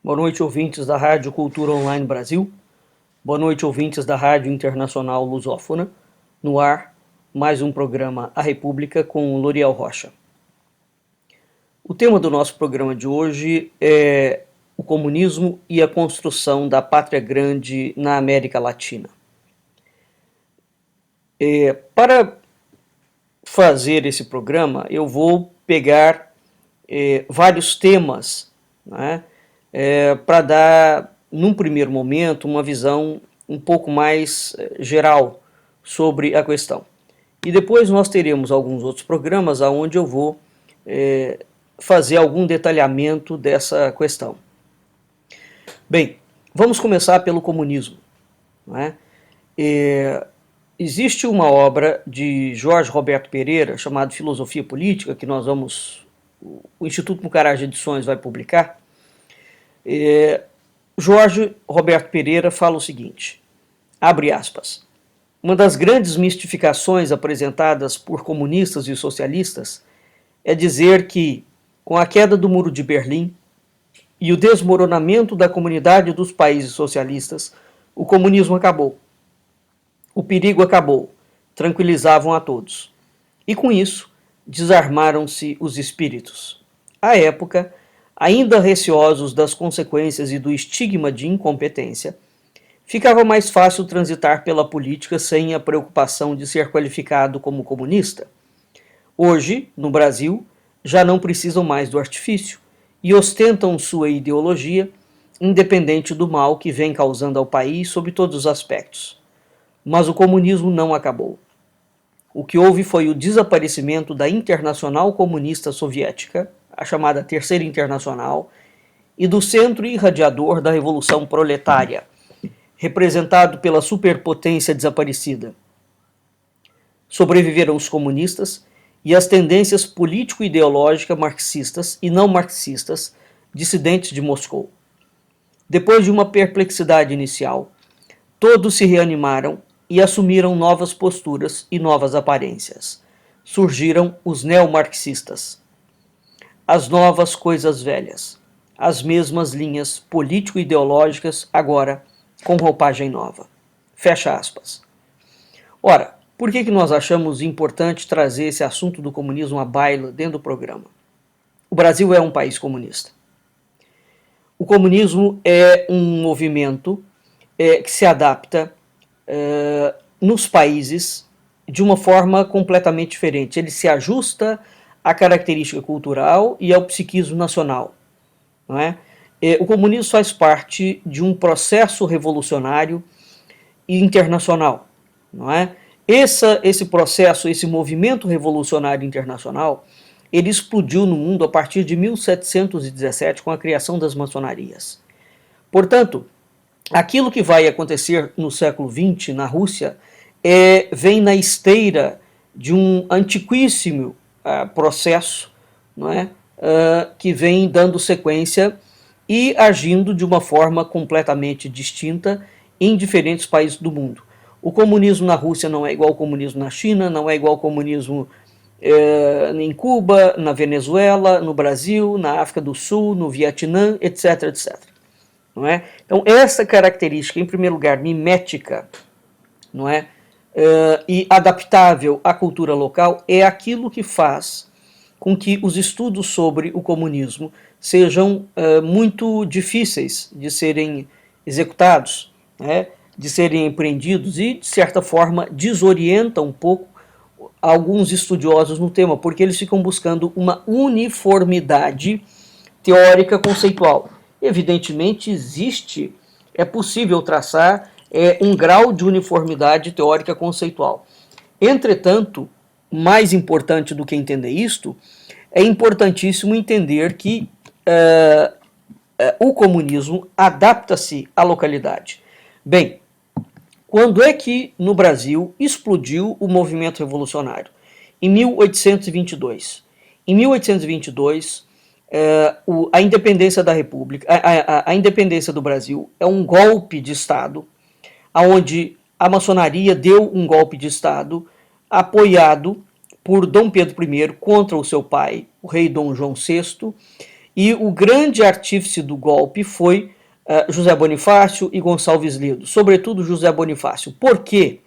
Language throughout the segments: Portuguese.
Boa noite, ouvintes da Rádio Cultura Online Brasil. Boa noite, ouvintes da Rádio Internacional Lusófona. No ar, mais um programa A República com Loriel Rocha. O tema do nosso programa de hoje é o comunismo e a construção da pátria grande na América Latina. Para fazer esse programa, eu vou pegar vários temas, né, para dar, num primeiro momento, uma visão um pouco mais geral sobre a questão. E depois nós teremos alguns outros programas onde eu vou fazer algum detalhamento dessa questão. Bem, vamos começar pelo comunismo, né? Existe uma obra de Jorge Roberto Pereira chamada Filosofia Política, que o Instituto Mucará de Edições vai publicar. Jorge Roberto Pereira fala o seguinte, abre aspas, uma das grandes mistificações apresentadas por comunistas e socialistas é dizer que, com a queda do Muro de Berlim e o desmoronamento da comunidade dos países socialistas, o comunismo acabou. O perigo acabou, tranquilizavam a todos. E com isso, desarmaram-se os espíritos. À época, ainda receosos das consequências e do estigma de incompetência, ficava mais fácil transitar pela política sem a preocupação de ser qualificado como comunista. Hoje, no Brasil, já não precisam mais do artifício e ostentam sua ideologia, independente do mal que vem causando ao país sob todos os aspectos. Mas o comunismo não acabou. O que houve foi o desaparecimento da Internacional Comunista Soviética, a chamada Terceira Internacional, e do centro irradiador da Revolução Proletária, representado pela superpotência desaparecida. Sobreviveram os comunistas e as tendências político-ideológicas marxistas e não marxistas dissidentes de Moscou. Depois de uma perplexidade inicial, todos se reanimaram e assumiram novas posturas e novas aparências. Surgiram os neomarxistas. As novas coisas velhas, as mesmas linhas político-ideológicas, agora com roupagem nova. Fecha aspas. Ora, por que nós achamos importante trazer esse assunto do comunismo à baila dentro do programa? O Brasil é um país comunista. O comunismo é um movimento que se adapta nos países de uma forma completamente diferente. Ele se ajusta à característica cultural e ao psiquismo nacional. Não é? O comunismo faz parte de um processo revolucionário internacional. Não é? Esse processo, esse movimento revolucionário internacional, ele explodiu no mundo a partir de 1717 com a criação das maçonarias. Portanto, aquilo que vai acontecer no século XX na Rússia vem na esteira de um antiquíssimo processo, não é? Que vem dando sequência e agindo de uma forma completamente distinta em diferentes países do mundo. O comunismo na Rússia não é igual ao comunismo na China, não é igual ao comunismo em Cuba, na Venezuela, no Brasil, na África do Sul, no Vietnã, etc, etc. Não é? Então, essa característica, em primeiro lugar, mimética, não é? E adaptável à cultura local, é aquilo que faz com que os estudos sobre o comunismo sejam muito difíceis de serem executados, né? De serem empreendidos e, de certa forma, desorientam um pouco alguns estudiosos no tema, porque eles ficam buscando uma uniformidade teórica conceitual. Evidentemente é possível traçar um grau de uniformidade teórica conceitual. Entretanto, mais importante do que entender isto, é importantíssimo entender que o comunismo adapta-se à localidade. Bem, quando é que no Brasil explodiu o movimento revolucionário? Em 1822. Em 1822, a independência da República, a independência do Brasil é um golpe de Estado, onde a maçonaria deu um golpe de Estado apoiado por Dom Pedro I contra o seu pai, o rei Dom João VI, e o grande artífice do golpe foi José Bonifácio e Gonçalves Ledo, sobretudo José Bonifácio. Por quê?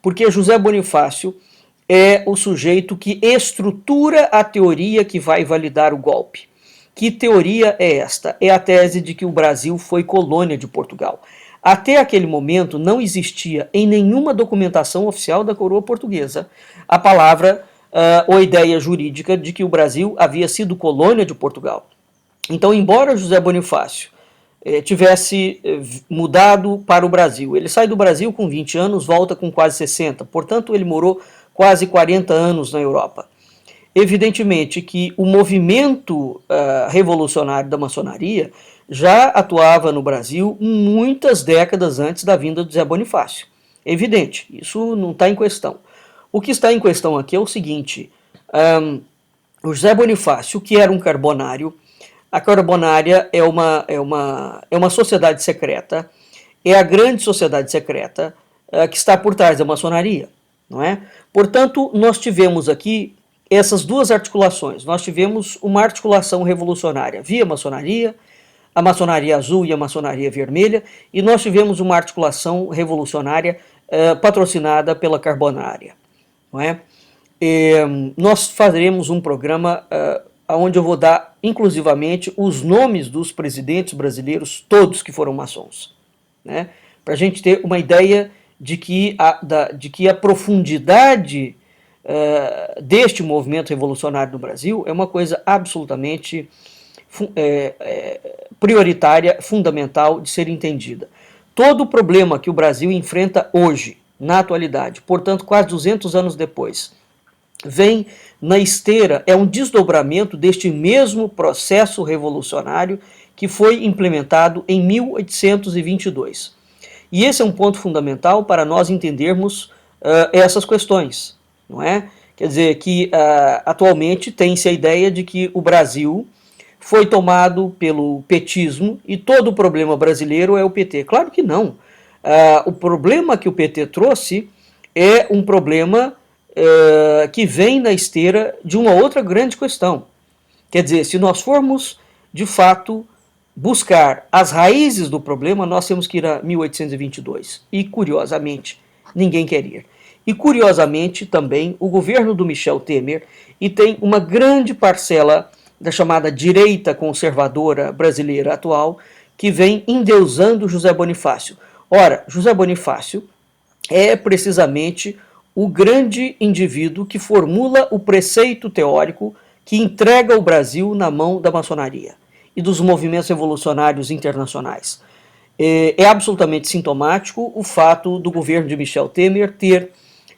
Porque José Bonifácio é o sujeito que estrutura a teoria que vai validar o golpe. Que teoria é esta? É a tese de que o Brasil foi colônia de Portugal. Até aquele momento não existia em nenhuma documentação oficial da coroa portuguesa a palavra ou ideia jurídica de que o Brasil havia sido colônia de Portugal. Então, embora José Bonifácio tivesse mudado para o Brasil, ele sai do Brasil com 20 anos, volta com quase 60, portanto ele morou quase 40 anos na Europa. Evidentemente que o movimento revolucionário da maçonaria já atuava no Brasil muitas décadas antes da vinda de José Bonifácio. Evidente, isso não está em questão. O que está em questão aqui é o seguinte, o José Bonifácio, que era um carbonário, a carbonária é uma sociedade secreta, é a grande sociedade secreta que está por trás da maçonaria, não é? Portanto, nós tivemos aqui essas duas articulações. Nós tivemos uma articulação revolucionária via maçonaria, a maçonaria azul e a maçonaria vermelha, e nós tivemos uma articulação revolucionária patrocinada pela carbonária, não é? Nós faremos um programa onde eu vou dar, inclusivamente, os nomes dos presidentes brasileiros, todos que foram maçons, né? Para a gente ter uma ideia de que a profundidade deste movimento revolucionário no Brasil é uma coisa absolutamente prioritária, fundamental de ser entendida. Todo o problema que o Brasil enfrenta hoje, na atualidade, portanto quase 200 anos depois, vem na esteira, é um desdobramento deste mesmo processo revolucionário que foi implementado em 1822. E esse é um ponto fundamental para nós entendermos essas questões, não é? Quer dizer que atualmente tem-se a ideia de que o Brasil foi tomado pelo petismo e todo o problema brasileiro é o PT. Claro que não. O problema que o PT trouxe é um problema que vem na esteira de uma outra grande questão. Quer dizer, se nós formos, de fato, buscar as raízes do problema, nós temos que ir a 1822. E, curiosamente, ninguém quer ir. E, curiosamente, também, o governo do Michel Temer, e tem uma grande parcela da chamada direita conservadora brasileira atual, que vem endeusando José Bonifácio. Ora, José Bonifácio é precisamente o grande indivíduo que formula o preceito teórico que entrega o Brasil na mão da maçonaria e dos movimentos revolucionários internacionais. É absolutamente sintomático o fato do governo de Michel Temer ter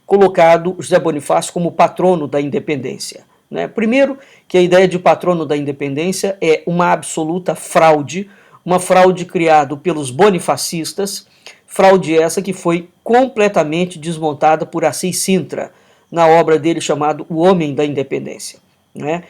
colocado José Bonifácio como patrono da independência, né? Primeiro, que a ideia de patrono da independência é uma absoluta fraude, uma fraude criada pelos bonifascistas, fraude essa que foi completamente desmontada por Assis Sintra, na obra dele chamado O Homem da Independência, né?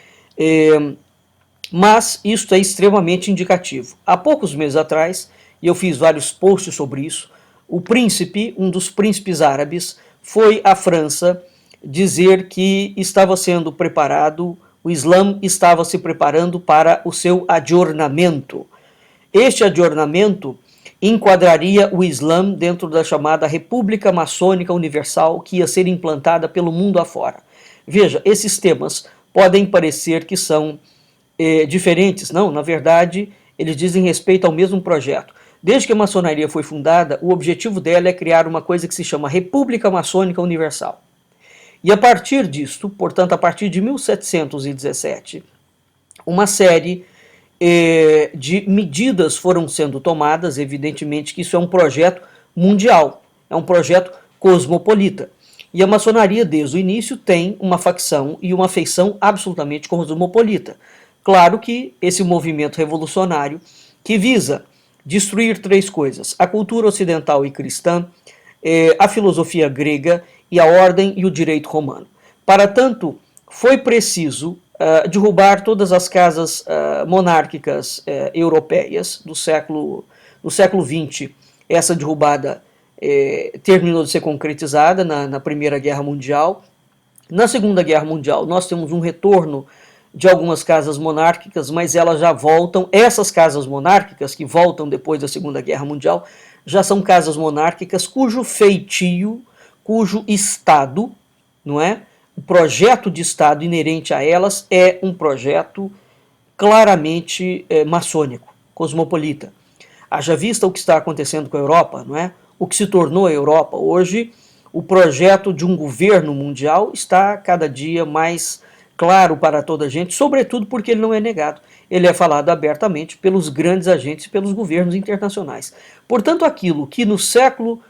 Mas isso é extremamente indicativo. Há poucos meses atrás, e eu fiz vários posts sobre isso, o príncipe, um dos príncipes árabes, foi à França dizer que estava sendo preparado, o Islã estava se preparando para o seu adjornamento. Este adjornamento enquadraria o Islã dentro da chamada República Maçônica Universal que ia ser implantada pelo mundo afora. Veja, esses temas podem parecer que são diferentes, não, na verdade, eles dizem respeito ao mesmo projeto. Desde que a maçonaria foi fundada, o objetivo dela é criar uma coisa que se chama República Maçônica Universal. E a partir disto, portanto, a partir de 1717, uma série de medidas foram sendo tomadas, evidentemente que isso é um projeto mundial, é um projeto cosmopolita. E a maçonaria, desde o início, tem uma facção e uma feição absolutamente cosmopolita. Claro que esse movimento revolucionário que visa destruir três coisas: a cultura ocidental e cristã, a filosofia grega e a ordem e o direito romano. Para tanto, foi preciso derrubar todas as casas monárquicas europeias do século XX. Essa derrubada terminou de ser concretizada na Primeira Guerra Mundial. Na Segunda Guerra Mundial, nós temos um retorno de algumas casas monárquicas, mas elas já voltam, essas casas monárquicas que voltam depois da Segunda Guerra Mundial, já são casas monárquicas cujo feitio, cujo Estado, não é? O projeto de Estado inerente a elas é um projeto claramente maçônico, cosmopolita. Haja vista o que está acontecendo com a Europa, não é? O que se tornou a Europa. Hoje, o projeto de um governo mundial está cada dia mais claro para toda a gente, sobretudo porque ele não é negado. Ele é falado abertamente pelos grandes agentes e pelos governos internacionais. Portanto, aquilo que no século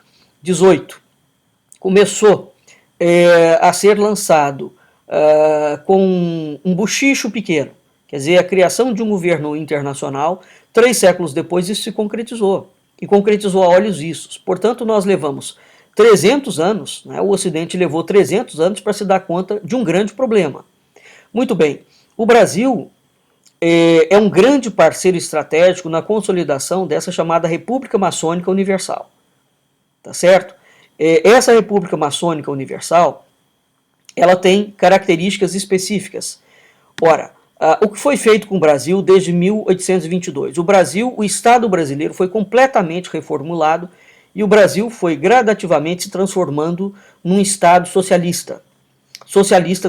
XVIII começou a ser lançado com um bochicho pequeno, quer dizer, a criação de um governo internacional, 3 séculos depois isso se concretizou, e concretizou a olhos vistos. Portanto, nós levamos 300 anos, né, o Ocidente levou 300 anos para se dar conta de um grande problema. Muito bem, o Brasil é um grande parceiro estratégico na consolidação dessa chamada República Maçônica Universal. Tá certo? Essa República Maçônica Universal, ela tem características específicas. Ora, o que foi feito com o Brasil desde 1822? O Estado brasileiro foi completamente reformulado e o Brasil foi gradativamente se transformando num Estado socialista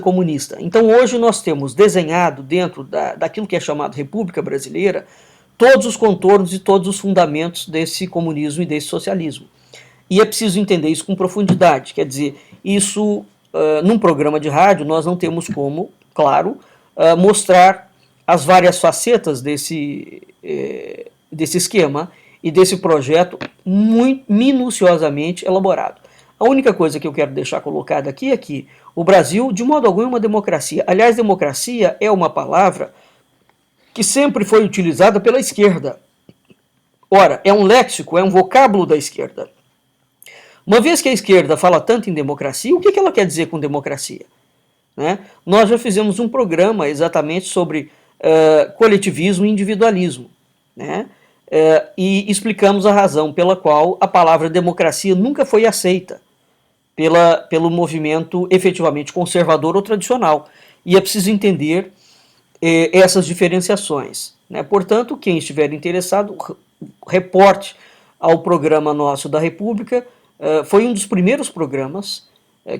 comunista. Então hoje nós temos desenhado dentro daquilo que é chamado República Brasileira todos os contornos e todos os fundamentos desse comunismo e desse socialismo. E é preciso entender isso com profundidade, quer dizer, isso num programa de rádio nós não temos como, claro, mostrar as várias facetas desse esquema e desse projeto muito minuciosamente elaborado. A única coisa que eu quero deixar colocada aqui é que o Brasil, de modo algum, é uma democracia. Aliás, democracia é uma palavra que sempre foi utilizada pela esquerda. Ora, é um léxico, é um vocábulo da esquerda. Uma vez que a esquerda fala tanto em democracia, o que ela quer dizer com democracia? Né? Nós já fizemos um programa exatamente sobre coletivismo e individualismo, né? E explicamos a razão pela qual a palavra democracia nunca foi aceita pelo movimento efetivamente conservador ou tradicional. E é preciso entender essas diferenciações, né? Portanto, quem estiver interessado, reporte ao programa nosso da República. Foi um dos primeiros programas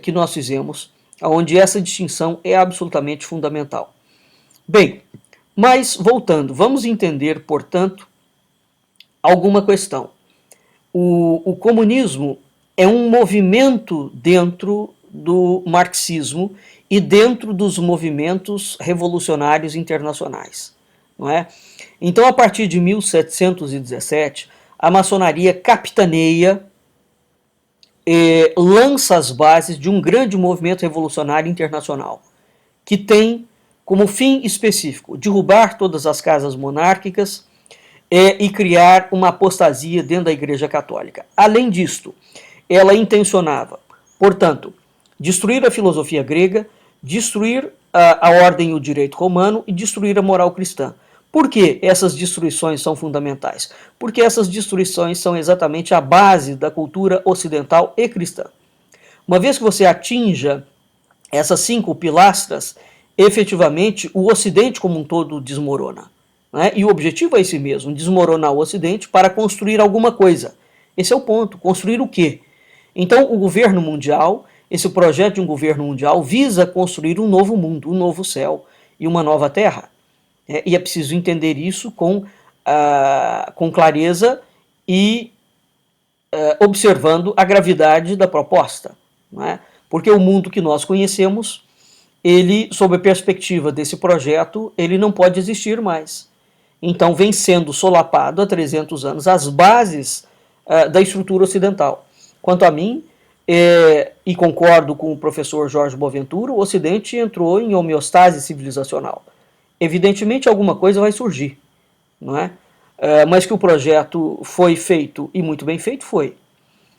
que nós fizemos, onde essa distinção é absolutamente fundamental. Bem, mas voltando, vamos entender, portanto, alguma questão. O comunismo é um movimento dentro do marxismo e dentro dos movimentos revolucionários internacionais, não é? Então, a partir de 1717, a maçonaria capitaneia, lança as bases de um grande movimento revolucionário internacional, que tem como fim específico derrubar todas as casas monárquicas e criar uma apostasia dentro da Igreja Católica. Além disto, ela intencionava, portanto, destruir a filosofia grega, destruir a ordem e o direito romano e destruir a moral cristã. Por que essas destruições são fundamentais? Porque essas destruições são exatamente a base da cultura ocidental e cristã. Uma vez que você atinja essas 5 pilastras, efetivamente o Ocidente como um todo desmorona, né? E o objetivo é esse mesmo, desmoronar o Ocidente para construir alguma coisa. Esse é o ponto, construir o quê? Então o governo mundial, esse projeto de um governo mundial visa construir um novo mundo, um novo céu e uma nova terra. E é preciso entender isso com clareza e observando a gravidade da proposta, não é? Porque o mundo que nós conhecemos, ele, sob a perspectiva desse projeto, ele não pode existir mais. Então vem sendo solapado há 300 anos as bases da estrutura ocidental. Quanto a mim, e concordo com o professor Jorge Boaventura, o Ocidente entrou em homeostase civilizacional. Evidentemente alguma coisa vai surgir, não é? Mas que o projeto foi feito, e muito bem feito, foi.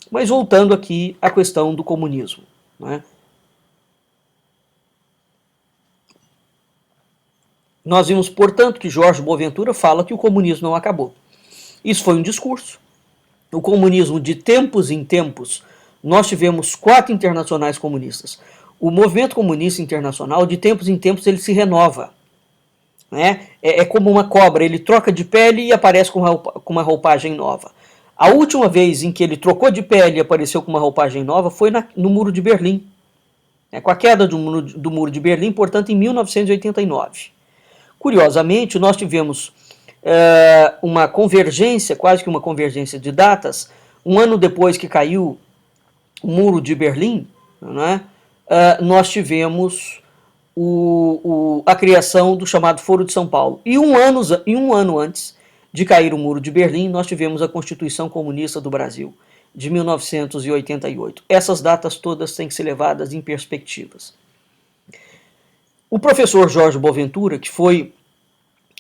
Mas voltando aqui à questão do comunismo, não é? Nós vimos, portanto, que Jorge Boaventura fala que o comunismo não acabou. Isso foi um discurso. O comunismo, de tempos em tempos, nós tivemos 4 internacionais comunistas. O movimento comunista internacional, de tempos em tempos, ele se renova. né? É como uma cobra, ele troca de pele e aparece com uma roupagem nova. A última vez em que ele trocou de pele e apareceu com uma roupagem nova foi no Muro de Berlim, com a queda do Muro de Berlim, portanto, em 1989. Curiosamente, nós tivemos uma convergência, quase que uma convergência de datas, um ano depois que caiu o Muro de Berlim, né, nós tivemos a criação do chamado Foro de São Paulo. E um ano antes de cair o Muro de Berlim, nós tivemos a Constituição Comunista do Brasil, de 1988. Essas datas todas têm que ser levadas em perspectivas. O professor Jorge Boaventura, que foi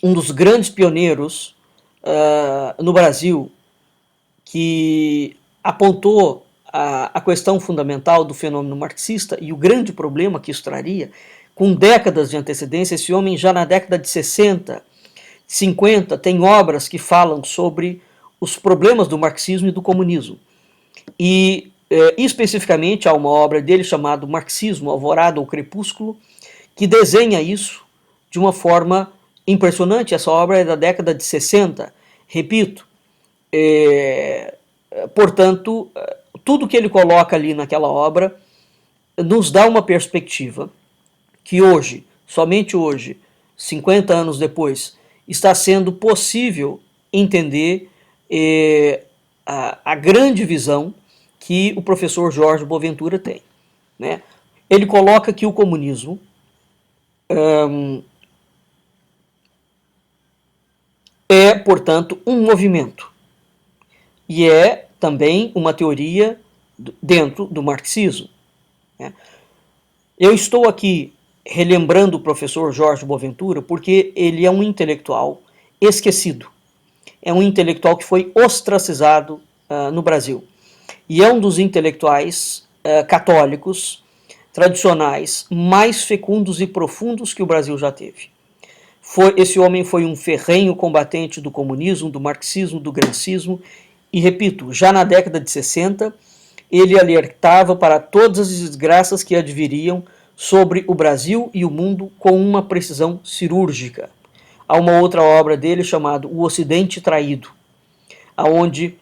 um dos grandes pioneiros no Brasil, que apontou a questão fundamental do fenômeno marxista e o grande problema que isso traria, com décadas de antecedência. Esse homem já na década de 60, 50, tem obras que falam sobre os problemas do marxismo e do comunismo. E, especificamente, há uma obra dele chamada Marxismo, Alvorada ou Crepúsculo, que desenha isso de uma forma impressionante. Essa obra é da década de 60, repito. Portanto, tudo que ele coloca ali naquela obra nos dá uma perspectiva que hoje, somente hoje, 50 anos depois, está sendo possível entender a grande visão que o professor Jorge Boaventura tem, né? Ele coloca que o comunismo é, portanto, um movimento e é também uma teoria dentro do marxismo, né? Eu estou aqui relembrando o professor Jorge Boaventura porque ele é um intelectual esquecido, é um intelectual que foi ostracizado no Brasil e é um dos intelectuais católicos tradicionais mais fecundos e profundos que o Brasil já teve. Esse homem foi um ferrenho combatente do comunismo, do marxismo, do gramscismo e, repito, já na década de 60 ele alertava para todas as desgraças que adviriam sobre o Brasil e o mundo com uma precisão cirúrgica. Há uma outra obra dele chamada O Ocidente Traído, onde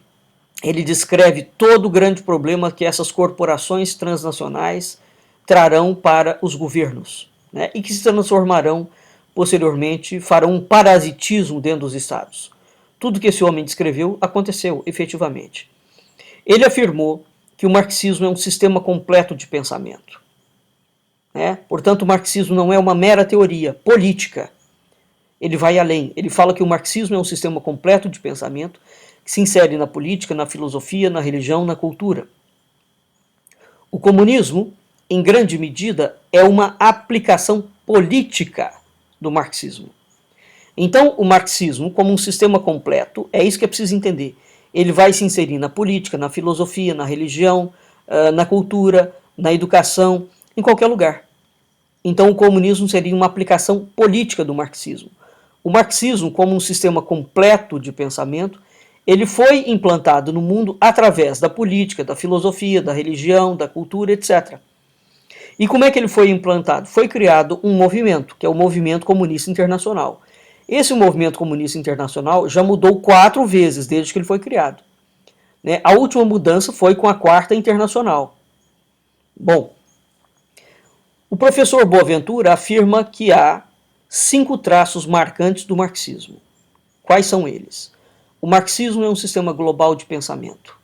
ele descreve todo o grande problema que essas corporações transnacionais trarão para os governos, né, e que se transformarão posteriormente, farão um parasitismo dentro dos estados. Tudo que esse homem descreveu aconteceu efetivamente. Ele afirmou que o marxismo é um sistema completo de pensamento, né? Portanto, o marxismo não é uma mera teoria política. Ele vai além. Ele fala que o marxismo é um sistema completo de pensamento que se insere na política, na filosofia, na religião, na cultura. O comunismo, em grande medida, é uma aplicação política do marxismo. Então, o marxismo, como um sistema completo, é isso que é preciso entender. Ele vai se inserir na política, na filosofia, na religião, na cultura, na educação, em qualquer lugar. Então, o comunismo seria uma aplicação política do marxismo. O marxismo, como um sistema completo de pensamento, ele foi implantado no mundo através da política, da filosofia, da religião, da cultura, etc. E como é que ele foi implantado? Foi criado um movimento, que é o Movimento Comunista Internacional. Esse Movimento Comunista Internacional já mudou 4 vezes desde que ele foi criado, né? A última mudança foi com a Quarta Internacional. Bom, o professor Boaventura afirma que há 5 traços marcantes do marxismo. Quais são eles? O marxismo é um sistema global de pensamento.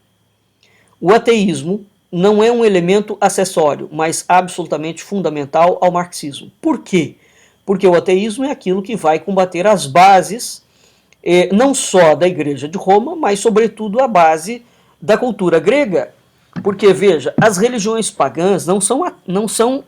O ateísmo não é um elemento acessório, mas absolutamente fundamental ao marxismo. Por quê? Porque o ateísmo é aquilo que vai combater as bases, não só da Igreja de Roma, mas sobretudo a base da cultura grega. Porque, veja, as religiões pagãs não são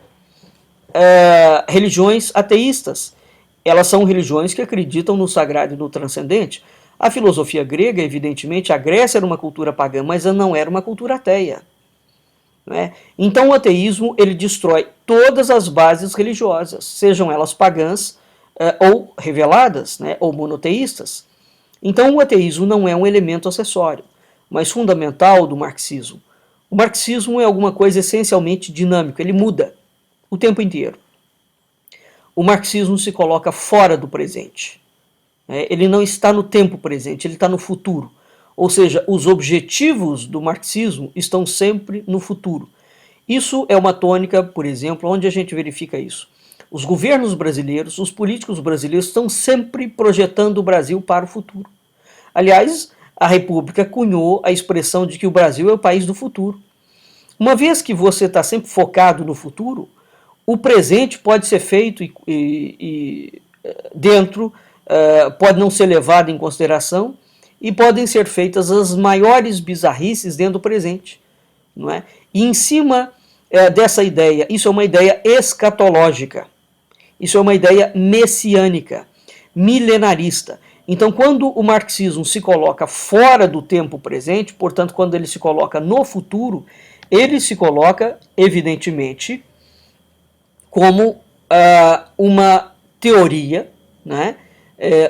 religiões ateístas. Elas são religiões que acreditam no sagrado e no transcendente. A filosofia grega, evidentemente, a Grécia era uma cultura pagã, mas não era uma cultura ateia, né? Então o ateísmo ele destrói todas as bases religiosas, sejam elas pagãs ou reveladas, né, ou monoteístas. Então o ateísmo não é um elemento acessório, mas fundamental do marxismo. O marxismo é alguma coisa essencialmente dinâmica, ele muda o tempo inteiro. o marxismo se coloca fora do presente. Ele não está no tempo presente, ele está no futuro. Ou seja, os objetivos do marxismo estão sempre no futuro. Isso é uma tônica, por exemplo, onde a gente verifica isso. Os governos brasileiros, os políticos brasileiros estão sempre projetando o Brasil para o futuro. Aliás, a República cunhou a expressão de que o Brasil é o país do futuro. Uma vez que você está sempre focado no futuro, o presente pode ser feito pode não ser levado em consideração e podem ser feitas as maiores bizarrices dentro do presente. Não é? E em cima dessa ideia, isso é uma ideia escatológica, isso é uma ideia messiânica, milenarista. Então, quando o marxismo se coloca fora do tempo presente, portanto, quando ele se coloca no futuro, ele se coloca, evidentemente, como uma teoria, né?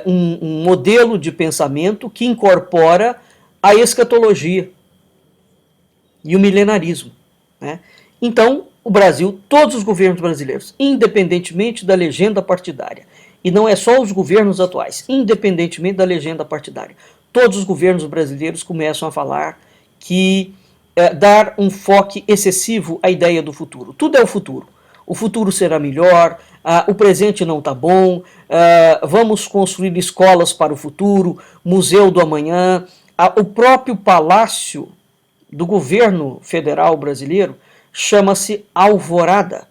Um modelo de pensamento que incorpora a escatologia e o milenarismo. Né? Então, o Brasil, todos os governos brasileiros, independentemente da legenda partidária, e não é só os governos atuais, independentemente da legenda partidária, todos os governos brasileiros começam a falar que dar um foco excessivo à ideia do futuro. Tudo é o futuro. O futuro será melhor, o presente não está bom, vamos construir escolas para o futuro, museu do amanhã. O próprio palácio do governo federal brasileiro chama-se Alvorada.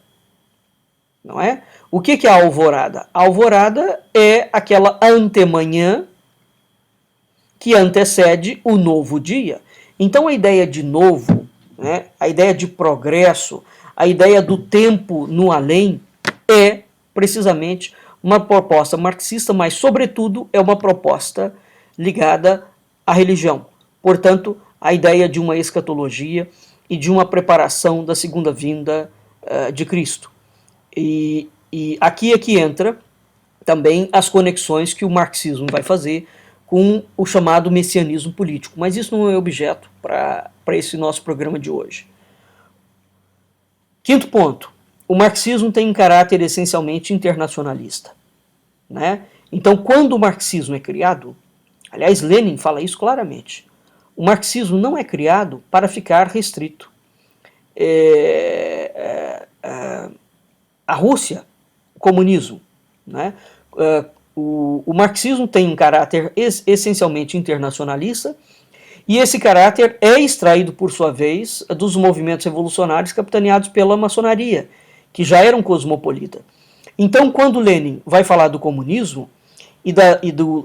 Não é? O que é a alvorada? A alvorada é aquela antemanhã que antecede o novo dia. Então a ideia de novo, né, a ideia de progresso, a ideia do tempo no além é precisamente uma proposta marxista, mas sobretudo é uma proposta ligada à religião. Portanto, a ideia de uma escatologia e de uma preparação da segunda vinda de Cristo. E aqui é que entra também as conexões que o marxismo vai fazer com o chamado messianismo político. Mas isso não é objeto para esse nosso programa de hoje. Quinto ponto. O marxismo tem um caráter essencialmente internacionalista. Né? Então, quando o marxismo é criado, aliás, Lenin fala isso claramente, o marxismo não é criado para ficar restrito. A Rússia, o comunismo, né? O marxismo tem um caráter essencialmente internacionalista e esse caráter é extraído, por sua vez, dos movimentos revolucionários capitaneados pela maçonaria, que já eram cosmopolita. Então, quando Lenin vai falar do comunismo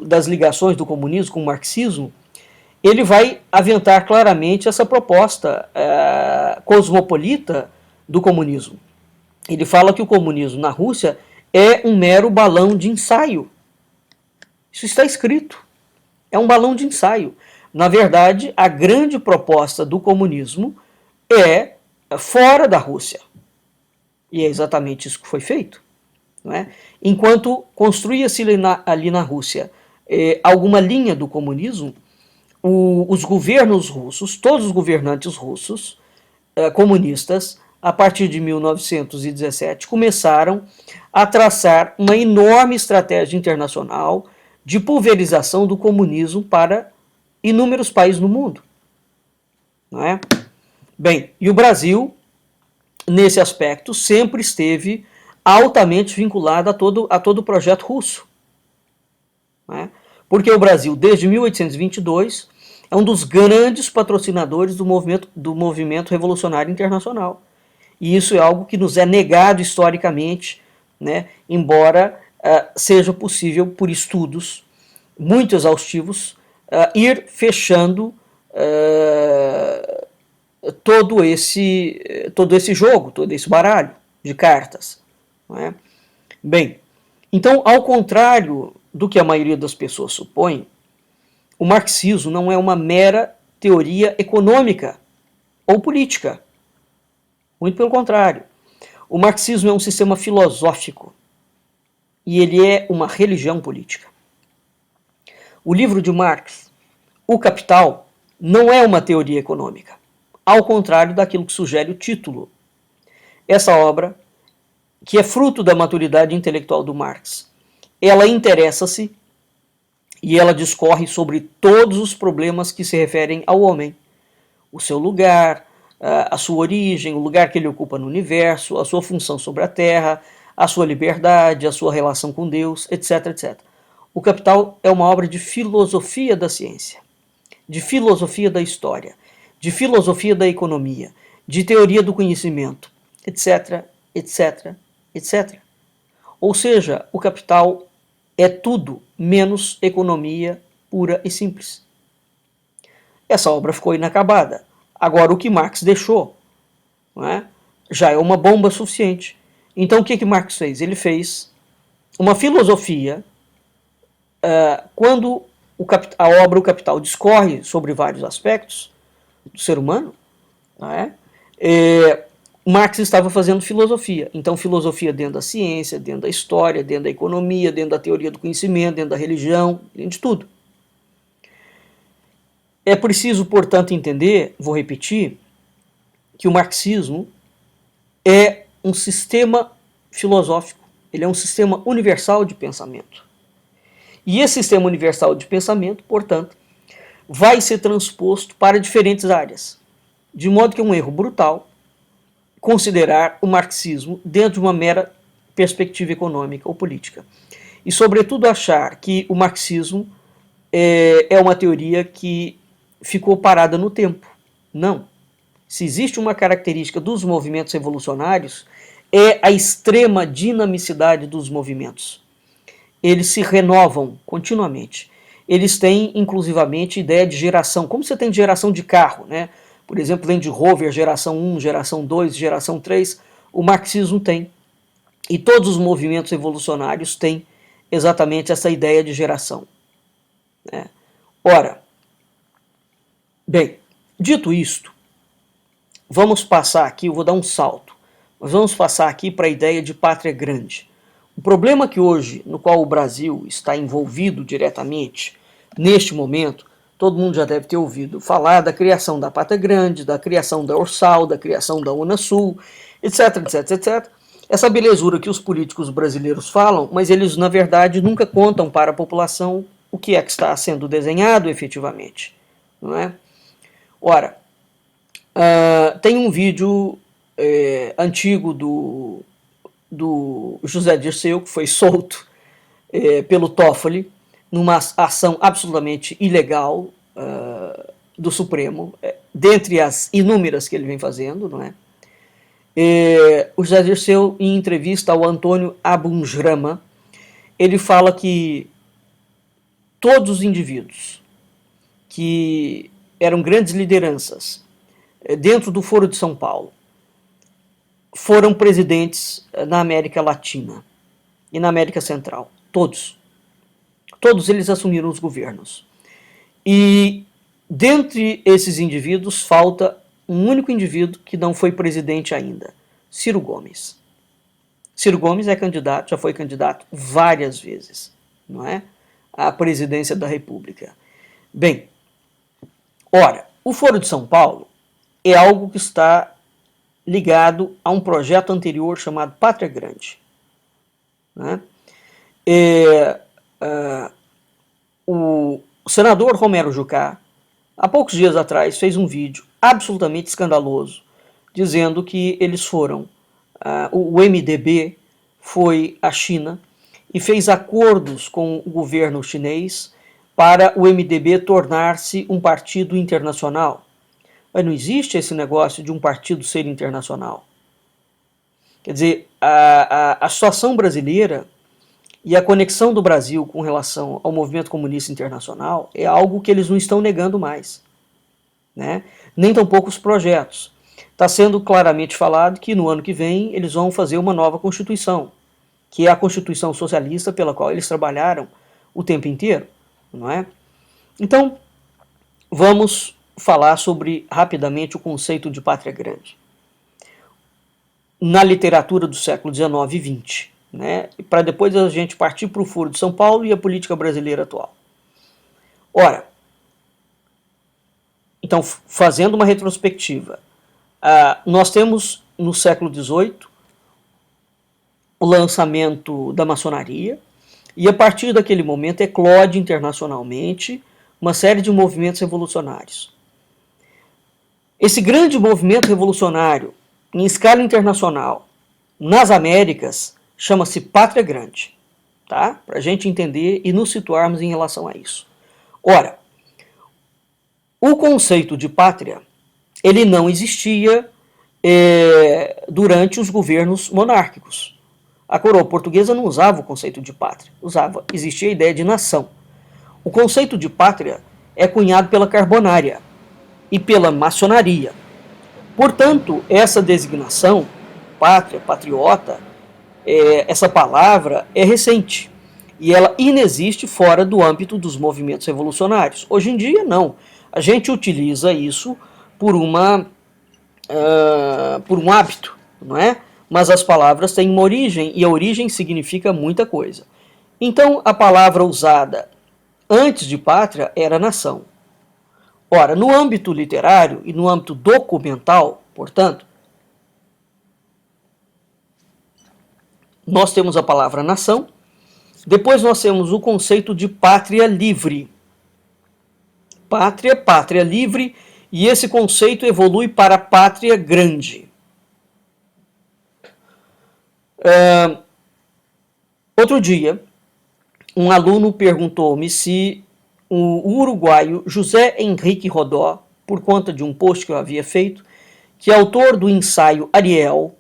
das ligações do comunismo com o marxismo, ele vai aventar claramente essa proposta cosmopolita do comunismo. Ele fala que o comunismo na Rússia é um mero balão de ensaio. Isso está escrito. É um balão de ensaio. Na verdade, a grande proposta do comunismo é fora da Rússia. E é exatamente isso que foi feito. Não é? Enquanto construía-se ali na Rússia alguma linha do comunismo, os governos russos, todos os governantes russos comunistas, a partir de 1917, começaram a traçar uma enorme estratégia internacional de pulverização do comunismo para inúmeros países no mundo. Não é? Bem, e o Brasil, nesse aspecto, sempre esteve altamente vinculado a todo o projeto russo. Não é? Porque o Brasil, desde 1822, é um dos grandes patrocinadores do movimento revolucionário internacional. E isso é algo que nos é negado historicamente, né, embora seja possível, por estudos muito exaustivos, ir fechando todo esse jogo, todo esse baralho de cartas. Não é? Bem, então, ao contrário do que a maioria das pessoas supõe, o marxismo não é uma mera teoria econômica ou política. Muito pelo contrário. O marxismo é um sistema filosófico e ele é uma religião política. O livro de Marx, O Capital, não é uma teoria econômica, ao contrário daquilo que sugere o título. Essa obra que é fruto da maturidade intelectual do Marx, ela interessa-se e ela discorre sobre todos os problemas que se referem ao homem, o seu lugar, a sua origem, o lugar que ele ocupa no universo, a sua função sobre a Terra, a sua liberdade, a sua relação com Deus, etc, etc. O Capital é uma obra de filosofia da ciência, de filosofia da história, de filosofia da economia, de teoria do conhecimento, etc, etc, etc. Ou seja, o Capital é tudo menos economia pura e simples. Essa obra ficou inacabada. Agora, o que Marx deixou, não é, já é uma bomba suficiente. Então, o que Marx fez? Ele fez uma filosofia. Quando a obra O Capital discorre sobre vários aspectos do ser humano, não é? Marx estava fazendo filosofia. Então, filosofia dentro da ciência, dentro da história, dentro da economia, dentro da teoria do conhecimento, dentro da religião, dentro de tudo. É preciso, portanto, entender, vou repetir, que o marxismo é um sistema filosófico, ele é um sistema universal de pensamento. E esse sistema universal de pensamento, portanto, vai ser transposto para diferentes áreas, de modo que é um erro brutal considerar o marxismo dentro de uma mera perspectiva econômica ou política. E, sobretudo, achar que o marxismo é uma teoria que ficou parada no tempo. Não. Se existe uma característica dos movimentos revolucionários, é a extrema dinamicidade dos movimentos. Eles se renovam continuamente. Eles têm, inclusivamente, ideia de geração. Como você tem geração de carro, né? Por exemplo, Land Rover, geração 1, geração 2, geração 3, o marxismo tem. E todos os movimentos revolucionários têm exatamente essa ideia de geração. Né? Ora, bem, dito isto, vamos passar aqui, eu vou dar um salto, mas vamos passar aqui para a ideia de pátria grande. O problema que hoje, no qual o Brasil está envolvido diretamente, neste momento, todo mundo já deve ter ouvido falar da criação da Pátria Grande, da criação da Orsal, da criação da Unasul, etc, etc, etc. Essa belezura que os políticos brasileiros falam, mas eles, na verdade, nunca contam para a população o que é que está sendo desenhado efetivamente. Não é? Ora, tem um vídeo antigo do José Dirceu, que foi solto pelo Toffoli, numa ação absolutamente ilegal do Supremo, dentre as inúmeras que ele vem fazendo, não é? O José Dirceu, em entrevista ao Antônio Abumrama, ele fala que todos os indivíduos que eram grandes lideranças dentro do Foro de São Paulo foram presidentes na América Latina e na América Central. Todos. Todos eles assumiram os governos. E dentre esses indivíduos falta um único indivíduo que não foi presidente ainda, Ciro Gomes. Ciro Gomes é candidato, já foi candidato várias vezes, não é? À presidência da República. Bem, ora, o Foro de São Paulo é algo que está ligado a um projeto anterior chamado Pátria Grande. Né? O senador Romero Jucá, há poucos dias atrás, fez um vídeo absolutamente escandaloso, dizendo que eles foram, o MDB foi à China e fez acordos com o governo chinês para o MDB tornar-se um partido internacional. Mas não existe esse negócio de um partido ser internacional. Quer dizer, a situação brasileira e a conexão do Brasil com relação ao movimento comunista internacional é algo que eles não estão negando mais. Né? Nem tampouco os projetos. Está sendo claramente falado que no ano que vem eles vão fazer uma nova Constituição, que é a Constituição socialista pela qual eles trabalharam o tempo inteiro. Não é? Então, vamos falar sobre, rapidamente, o conceito de pátria grande na literatura do século XIX e XX, né? Para depois a gente partir para o Foro de São Paulo e a política brasileira atual. Ora, então, fazendo uma retrospectiva, nós temos no século XVIII o lançamento da maçonaria, e a partir daquele momento eclode internacionalmente uma série de movimentos revolucionários. Esse grande movimento revolucionário em escala internacional nas Américas chama-se Pátria Grande, tá? Para a gente entender e nos situarmos em relação a isso. Ora, o conceito de pátria, ele não existia durante os governos monárquicos. A coroa portuguesa não usava o conceito de pátria, existia a ideia de nação. O conceito de pátria é cunhado pela Carbonária e pela maçonaria. Portanto, essa designação, pátria, patriota, essa palavra é recente e ela inexiste fora do âmbito dos movimentos revolucionários. Hoje em dia, não. A gente utiliza isso por um hábito, não é? Mas as palavras têm uma origem e a origem significa muita coisa. Então, a palavra usada antes de pátria era nação. Ora, no âmbito literário e no âmbito documental, portanto, nós temos a palavra nação, depois nós temos o conceito de pátria livre. Pátria livre, e esse conceito evolui para pátria grande. Outro dia, um aluno perguntou-me se o uruguaio José Henrique Rodó, por conta de um post que eu havia feito, que é autor do ensaio Ariel,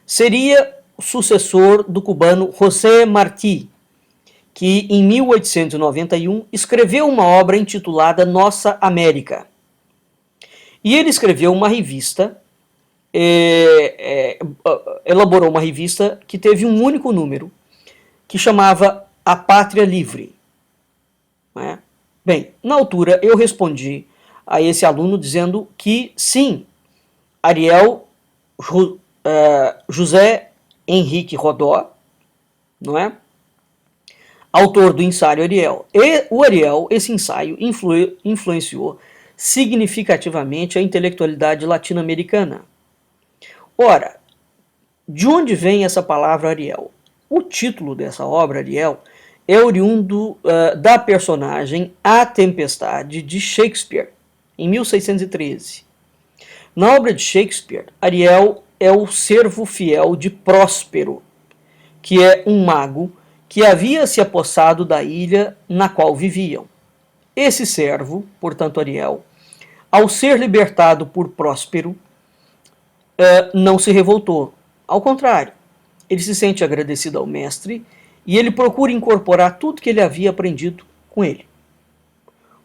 seria o sucessor do cubano José Martí, que em 1891 escreveu uma obra intitulada Nossa América. E ele escreveu uma revista, elaborou uma revista que teve um único número, que chamava A Pátria Livre. Né? Bem, na altura eu respondi a esse aluno dizendo que sim, Ariel José Henrique Rodó, não é? Autor do ensaio Ariel. E o Ariel, esse ensaio, influenciou significativamente a intelectualidade latino-americana. Ora, de onde vem essa palavra Ariel? O título dessa obra, Ariel, é oriundo da personagem A Tempestade de Shakespeare, em 1613. Na obra de Shakespeare, Ariel é o servo fiel de Próspero, que é um mago que havia se apossado da ilha na qual viviam. Esse servo, portanto Ariel, ao ser libertado por Próspero, não se revoltou. Ao contrário, ele se sente agradecido ao mestre e ele procura incorporar tudo que ele havia aprendido com ele.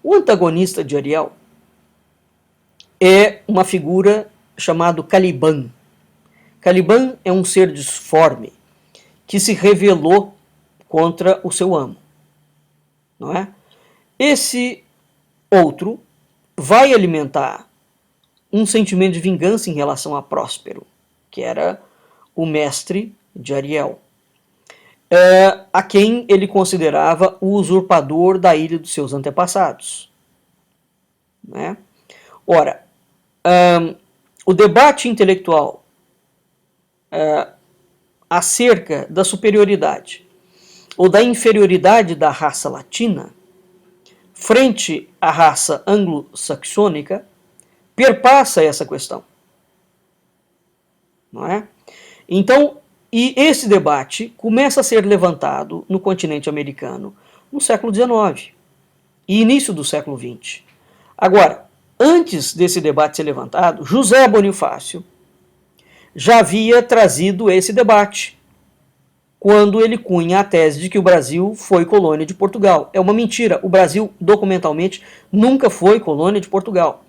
O antagonista de Ariel é uma figura chamada Caliban. Caliban é um ser disforme que se rebelou contra o seu amo, não é? Esse outro vai alimentar um sentimento de vingança em relação a Próspero, que era o mestre de Ariel, a quem ele considerava o usurpador da ilha dos seus antepassados. Né? Ora, o debate intelectual acerca da superioridade ou da inferioridade da raça latina frente à raça anglo-saxônica perpassa essa questão. Não é? Então, e esse debate começa a ser levantado no continente americano no século XIX e início do século XX. Agora, antes desse debate ser levantado, José Bonifácio já havia trazido esse debate quando ele cunha a tese de que o Brasil foi colônia de Portugal. É uma mentira. O Brasil, documentalmente, nunca foi colônia de Portugal.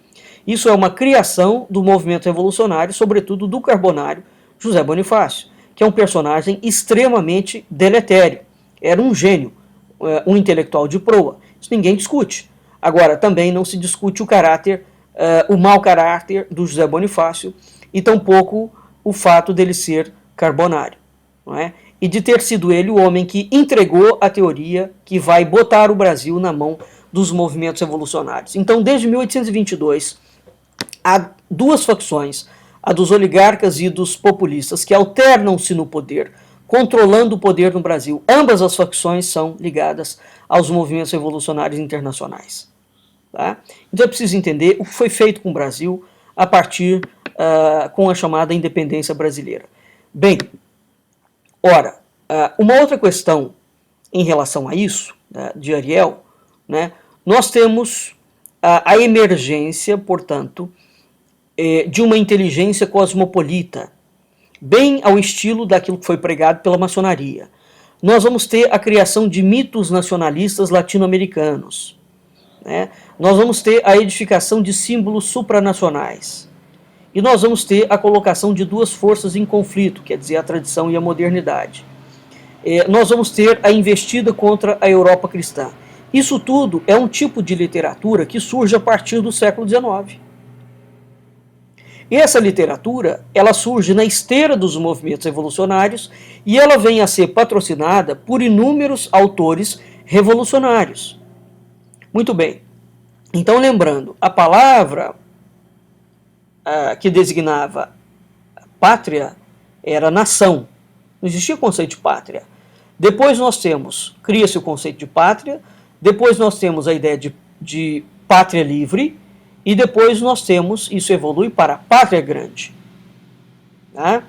Isso é uma criação do movimento revolucionário, sobretudo do carbonário José Bonifácio, que é um personagem extremamente deletério. Era um gênio, um intelectual de proa. Isso ninguém discute. Agora, também não se discute o caráter, o mau caráter do José Bonifácio e tampouco o fato dele ser carbonário, não é? E de ter sido ele o homem que entregou a teoria que vai botar o Brasil na mão dos movimentos revolucionários. Então, desde 1822, há duas facções, a dos oligarcas e dos populistas, que alternam-se no poder controlando o poder no Brasil. Ambas as facções são ligadas aos movimentos revolucionários internacionais. Tá? Então é preciso entender o que foi feito com o Brasil a partir com a chamada independência brasileira. Bem, ora, uma outra questão em relação a isso, de Ariel, né, nós temos a emergência, portanto, de uma inteligência cosmopolita, bem ao estilo daquilo que foi pregado pela maçonaria. Nós vamos ter a criação de mitos nacionalistas latino-americanos. Né? Nós vamos ter a edificação de símbolos supranacionais. E nós vamos ter a colocação de duas forças em conflito, quer dizer, a tradição e a modernidade. Nós vamos ter a investida contra a Europa cristã. Isso tudo é um tipo de literatura que surge a partir do século XIX. E essa literatura, ela surge na esteira dos movimentos revolucionários e ela vem a ser patrocinada por inúmeros autores revolucionários. Muito bem. Então, lembrando, a palavra que designava pátria era nação. Não existia o conceito de pátria. Depois nós temos, cria-se o conceito de pátria, depois nós temos a ideia de pátria livre, e depois nós temos, isso evolui para pátria grande. Tá?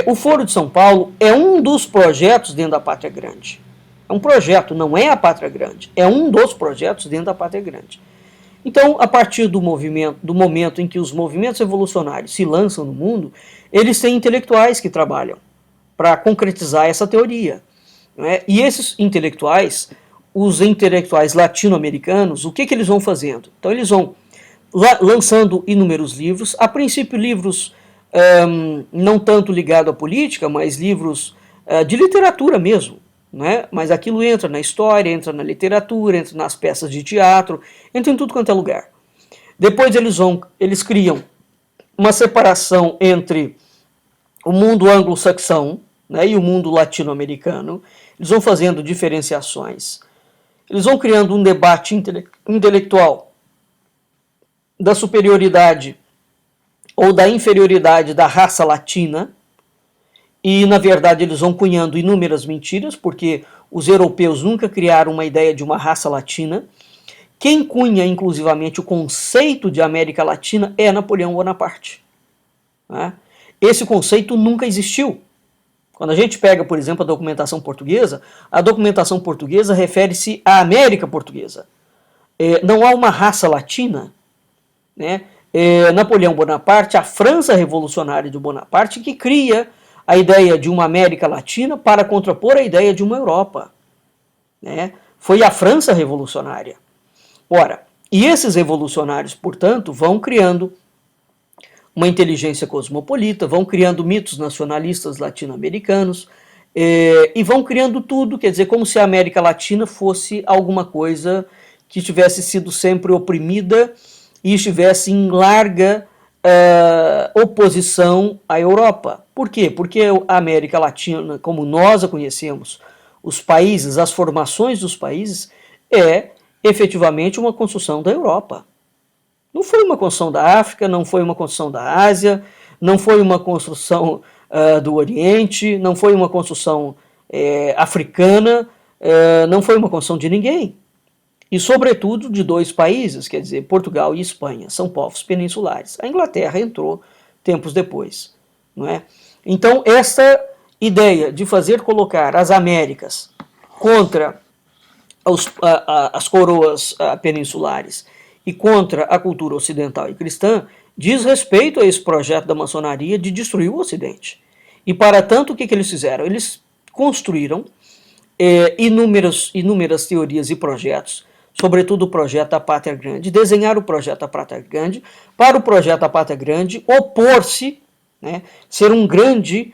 O Foro de São Paulo é um dos projetos dentro da pátria grande. É um projeto, não é a pátria grande, é um dos projetos dentro da pátria grande. Então, a partir do momento em que os movimentos revolucionários se lançam no mundo, eles têm intelectuais que trabalham para concretizar essa teoria. Né? E esses intelectuais, os intelectuais latino-americanos, o que eles vão fazendo? Então, eles vão lançando inúmeros livros, a princípio livros não tanto ligados à política, mas livros de literatura mesmo, né? Mas aquilo entra na história, entra na literatura, entra nas peças de teatro, entra em tudo quanto é lugar. Depois eles criam uma separação entre o mundo anglo-saxão, né, e o mundo latino-americano. Eles vão fazendo diferenciações. Eles vão criando um debate intelectual da superioridade ou da inferioridade da raça latina, e na verdade eles vão cunhando inúmeras mentiras, porque os europeus nunca criaram uma ideia de uma raça latina. Quem cunha inclusivamente o conceito de América Latina é Napoleão Bonaparte. Né? Esse conceito nunca existiu. Quando a gente pega, por exemplo, a documentação portuguesa refere-se à América Portuguesa. Não há uma raça latina. Né? Napoleão Bonaparte, a França revolucionária de Bonaparte, que cria a ideia de uma América Latina para contrapor a ideia de uma Europa. Né? Foi a França revolucionária. Ora, e esses revolucionários, portanto, vão criando uma inteligência cosmopolita, vão criando mitos nacionalistas latino-americanos, e vão criando tudo, quer dizer, como se a América Latina fosse alguma coisa que tivesse sido sempre oprimida e estivesse em larga oposição à Europa. Por quê? Porque a América Latina, como nós a conhecemos, os países, as formações dos países, é efetivamente uma construção da Europa. Não foi uma construção da África, não foi uma construção da Ásia, não foi uma construção do Oriente, não foi uma construção africana, não foi uma construção de ninguém. E, sobretudo, de dois países, quer dizer, Portugal e Espanha, são povos peninsulares. A Inglaterra entrou tempos depois. Não é? Então, essa ideia de colocar as Américas contra as coroas peninsulares e contra a cultura ocidental e cristã, diz respeito a esse projeto da maçonaria de destruir o Ocidente. E, para tanto, o que eles fizeram? Eles construíram inúmeras teorias e projetos, sobretudo o projeto da Pátria Grande, desenharam o projeto da Pátria Grande, para o projeto da Pátria Grande opor-se, né, ser um grande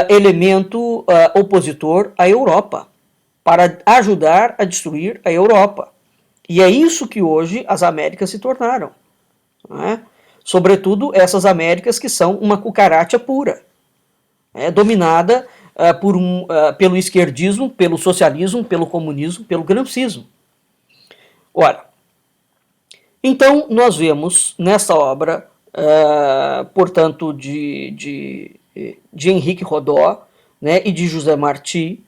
elemento opositor à Europa, para ajudar a destruir a Europa. E é isso que hoje as Américas se tornaram. Né? Sobretudo essas Américas que são uma cucaracha pura, dominada pelo esquerdismo, pelo socialismo, pelo comunismo, pelo gramscismo. Ora, então nós vemos nessa obra, portanto, de Henrique Rodó, né, e de José Martí,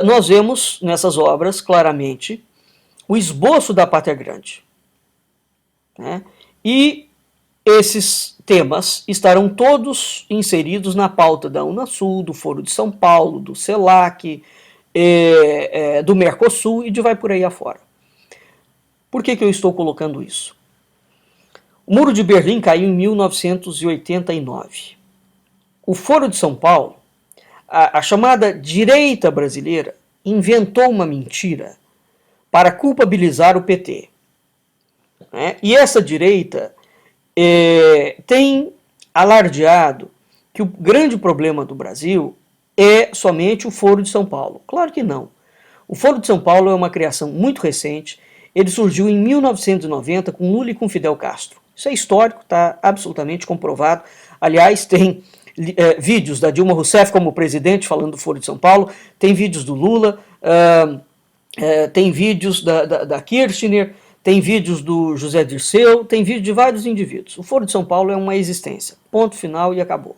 nós vemos nessas obras claramente o esboço da Pátria Grande. Né? E esses temas estarão todos inseridos na pauta da Unasul, do Foro de São Paulo, do CELAC, do Mercosul e de vai por aí afora. Por que eu estou colocando isso? O Muro de Berlim caiu em 1989. O Foro de São Paulo, a chamada direita brasileira, inventou uma mentira para culpabilizar o PT. Né? E essa direita tem alardeado que o grande problema do Brasil é somente o Foro de São Paulo. Claro que não. O Foro de São Paulo é uma criação muito recente. Ele surgiu em 1990 com Lula e com Fidel Castro. Isso é histórico, está absolutamente comprovado. Aliás, tem vídeos da Dilma Rousseff como presidente falando do Foro de São Paulo, tem vídeos do Lula, tem vídeos da Kirchner, tem vídeos do José Dirceu, tem vídeos de vários indivíduos. O Foro de São Paulo é uma existência. Ponto final e acabou.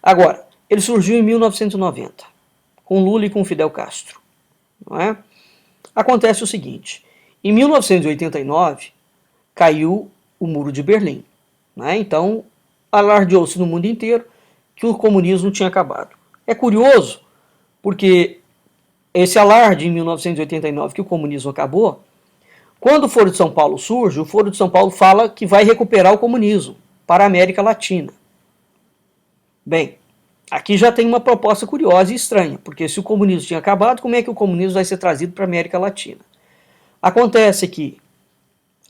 Agora, ele surgiu em 1990, com Lula e com Fidel Castro. Não é? Acontece o seguinte, em 1989 caiu o Muro de Berlim. Né? Então, alardeou-se no mundo inteiro que o comunismo tinha acabado. É curioso, porque esse alarde em 1989 que o comunismo acabou, quando o Foro de São Paulo surge, o Foro de São Paulo fala que vai recuperar o comunismo para a América Latina. Bem, aqui já tem uma proposta curiosa e estranha, porque se o comunismo tinha acabado, como é que o comunismo vai ser trazido para a América Latina? Acontece que,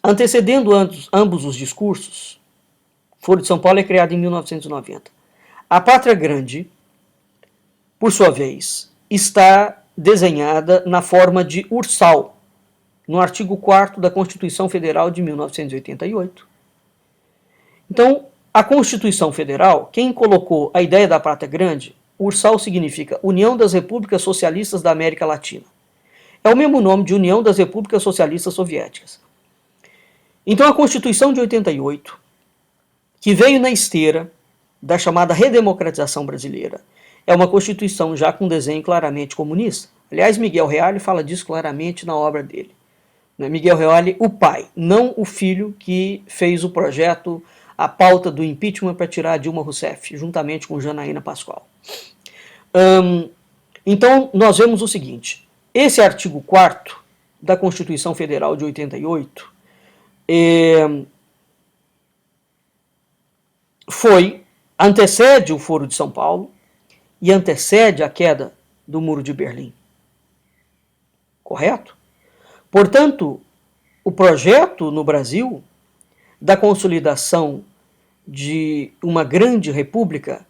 antecedendo ambos os discursos, o Foro de São Paulo é criado em 1990. A Pátria Grande, por sua vez, está desenhada na forma de ursal, no artigo 4º da Constituição Federal de 1988. Então, a Constituição Federal, quem colocou a ideia da Pátria Grande, ursal significa União das Repúblicas Socialistas da América Latina. É o mesmo nome de União das Repúblicas Socialistas Soviéticas. Então, a Constituição de 88, que veio na esteira da chamada redemocratização brasileira, é uma Constituição já com desenho claramente comunista. Aliás, Miguel Reale fala disso claramente na obra dele. Miguel Reale, o pai, não o filho que fez o projeto, a pauta do impeachment para tirar Dilma Rousseff, juntamente com Janaína Pascoal. Então, nós vemos o seguinte, esse artigo 4º da Constituição Federal de 88 antecede o Foro de São Paulo e antecede a queda do Muro de Berlim. Correto? Portanto, o projeto no Brasil da consolidação de uma grande república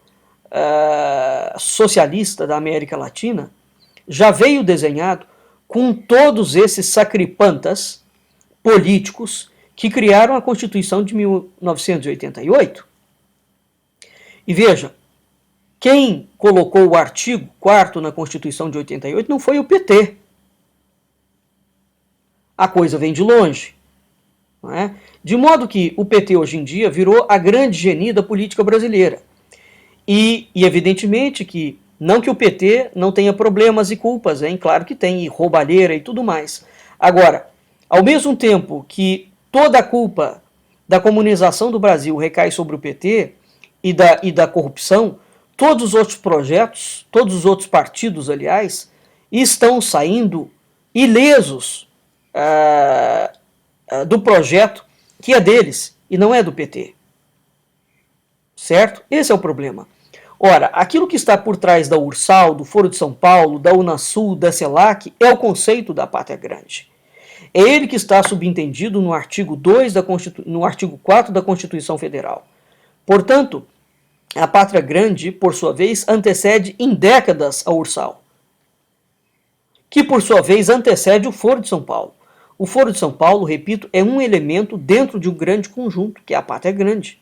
socialista da América Latina já veio desenhado com todos esses sacripantas políticos que criaram a Constituição de 1988. E veja, quem colocou o artigo 4º na Constituição de 88 não foi o PT. A coisa vem de longe. Não é? De modo que o PT hoje em dia virou a grande genie da política brasileira. E evidentemente que, não que o PT não tenha problemas e culpas, hein? Claro que tem, e roubalheira e tudo mais. Agora, ao mesmo tempo que toda a culpa da comunização do Brasil recai sobre o PT e da corrupção, todos os outros projetos, todos os outros partidos, aliás, estão saindo ilesos do projeto que é deles e não é do PT. Certo? Esse é o problema. Ora, aquilo que está por trás da Ursal, do Foro de São Paulo, da Unasul, da CELAC, é o conceito da Pátria Grande. É ele que está subentendido no artigo 4º da Constituição Federal. Portanto, a Pátria Grande, por sua vez, antecede em décadas a Ursal, que por sua vez antecede o Foro de São Paulo. O Foro de São Paulo, repito, é um elemento dentro de um grande conjunto, que é a Pátria Grande.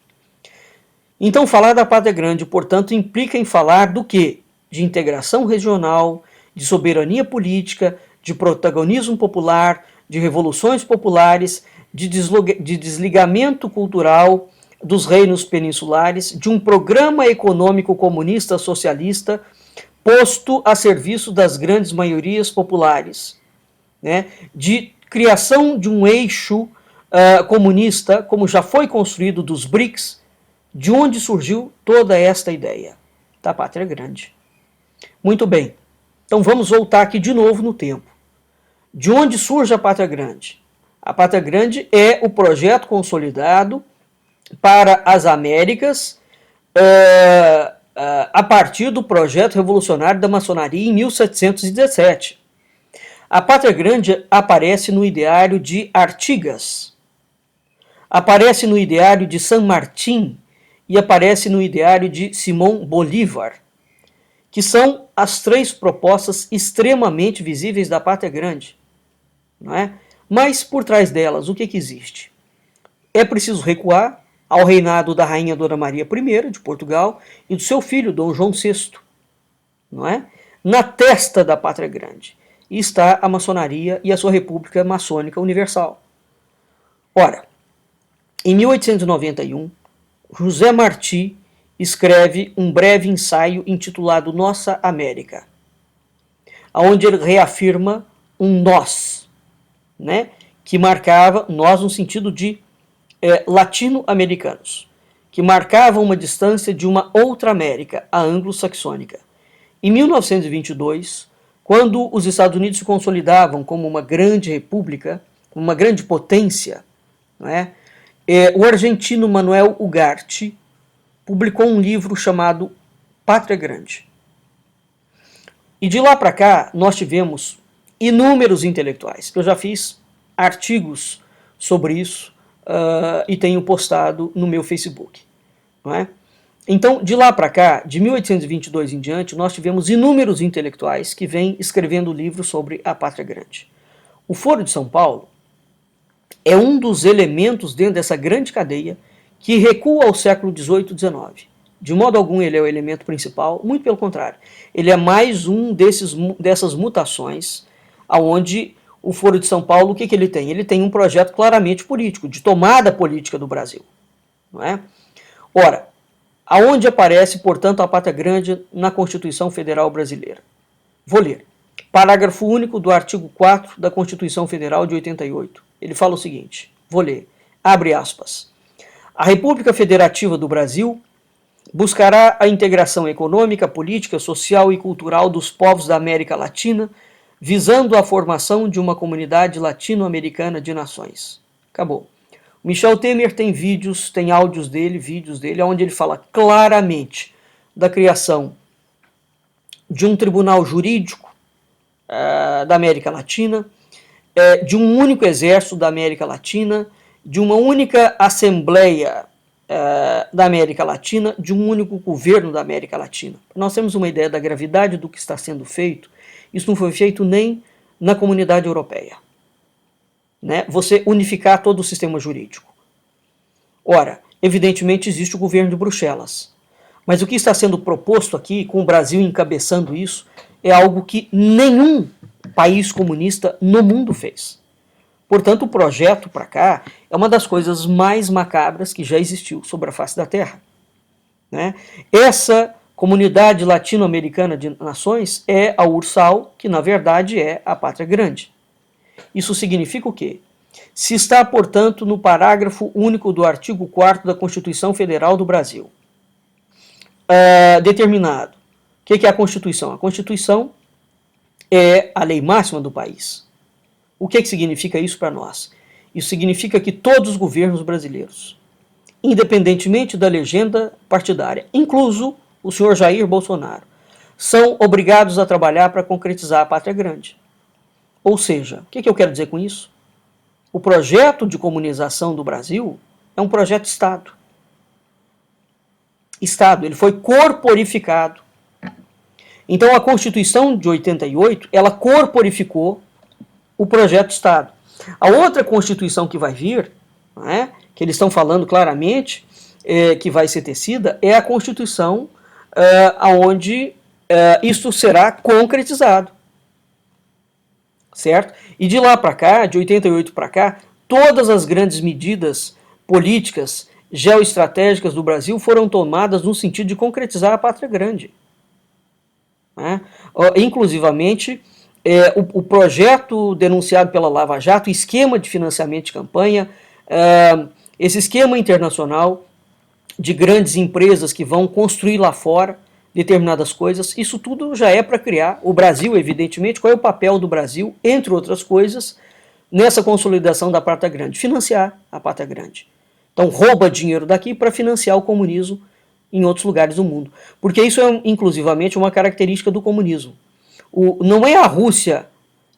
Então, falar da Pátria Grande, portanto, implica em falar do quê? De integração regional, de soberania política, de protagonismo popular, de revoluções populares, de desligamento cultural dos reinos peninsulares, de um programa econômico comunista socialista posto a serviço das grandes maiorias populares, né, de criação de um eixo comunista, como já foi construído dos BRICS, de onde surgiu toda esta ideia da pátria grande. Muito bem, então vamos voltar aqui de novo no tempo. De onde surge a pátria grande? A pátria grande é o projeto consolidado para as Américas a partir do projeto revolucionário da maçonaria em 1717. A pátria grande aparece no ideário de Artigas, aparece no ideário de San Martín e aparece no ideário de Simón Bolívar, que são as três propostas extremamente visíveis da pátria grande, não é? Mas por trás delas, o que existe? É preciso recuar ao reinado da rainha Dona Maria I de Portugal e do seu filho Dom João VI, não é? Na testa da pátria grande está a maçonaria e a sua República Maçônica Universal. Ora, em 1891, José Martí escreve um breve ensaio intitulado Nossa América, onde ele reafirma um nós, né, que marcava nós no sentido de latino-americanos, que marcava uma distância de uma outra América, a anglo-saxônica. Em 1922, quando os Estados Unidos se consolidavam como uma grande república, uma grande potência, não é? O argentino Manuel Ugarte publicou um livro chamado Pátria Grande. E de lá para cá, nós tivemos inúmeros intelectuais. Eu já fiz artigos sobre isso e tenho postado no meu Facebook. Não é? Então, de lá para cá, de 1822 em diante, nós tivemos inúmeros intelectuais que vêm escrevendo livros sobre a Pátria Grande. O Foro de São Paulo é um dos elementos dentro dessa grande cadeia que recua ao século XVIII e XIX. De modo algum ele é o elemento principal, muito pelo contrário. Ele é mais um dessas mutações aonde o Foro de São Paulo, o que ele tem? Ele tem um projeto claramente político, de tomada política do Brasil. Não é? Ora, aonde aparece, portanto, a Pátria Grande na Constituição Federal Brasileira? Vou ler. Parágrafo único do artigo 4 da Constituição Federal de 88. Ele fala o seguinte, vou ler, abre aspas. A República Federativa do Brasil buscará a integração econômica, política, social e cultural dos povos da América Latina, visando a formação de uma comunidade latino-americana de nações. Acabou. Michel Temer tem vídeos dele, onde ele fala claramente da criação de um tribunal jurídico da América Latina, de um único exército da América Latina, de uma única assembleia da América Latina, de um único governo da América Latina. Nós temos uma ideia da gravidade do que está sendo feito. Isso não foi feito nem na comunidade europeia. Né? Você unificar todo o sistema jurídico. Ora, evidentemente existe o governo de Bruxelas. Mas o que está sendo proposto aqui, com o Brasil encabeçando isso, é algo que nenhum país comunista no mundo fez. Portanto, o projeto para cá é uma das coisas mais macabras que já existiu sobre a face da Terra. Né? Essa comunidade latino-americana de nações é a URSAL, que na verdade é a Pátria Grande. Isso significa o quê? Se está, portanto, no parágrafo único do artigo 4º da Constituição Federal do Brasil, determinado. O que é a Constituição? A Constituição é a lei máxima do país. O que significa isso para nós? Isso significa que todos os governos brasileiros, independentemente da legenda partidária, incluso o senhor Jair Bolsonaro, são obrigados a trabalhar para concretizar a Pátria Grande. Ou seja, o que eu quero dizer com isso? O projeto de comunização do Brasil é um projeto Estado. Estado, ele foi corporificado. Então a Constituição de 88, ela corporificou o projeto Estado. A outra Constituição que vai vir, né, que eles estão falando claramente que vai ser tecida, é a Constituição onde isso será concretizado. Certo? E de lá para cá, de 88 para cá, todas as grandes medidas políticas, geoestratégicas do Brasil foram tomadas no sentido de concretizar a Pátria Grande. né? Inclusivamente, o projeto denunciado pela Lava Jato, esquema de financiamento de campanha, esse esquema internacional de grandes empresas que vão construir lá fora determinadas coisas, isso tudo já é para criar. O Brasil, evidentemente, qual é o papel do Brasil, entre outras coisas, nessa consolidação da Pátria Grande? Financiar a Pátria Grande. Então rouba dinheiro daqui para financiar o comunismo em outros lugares do mundo. Porque isso é, inclusivamente, uma característica do comunismo. Não é a Rússia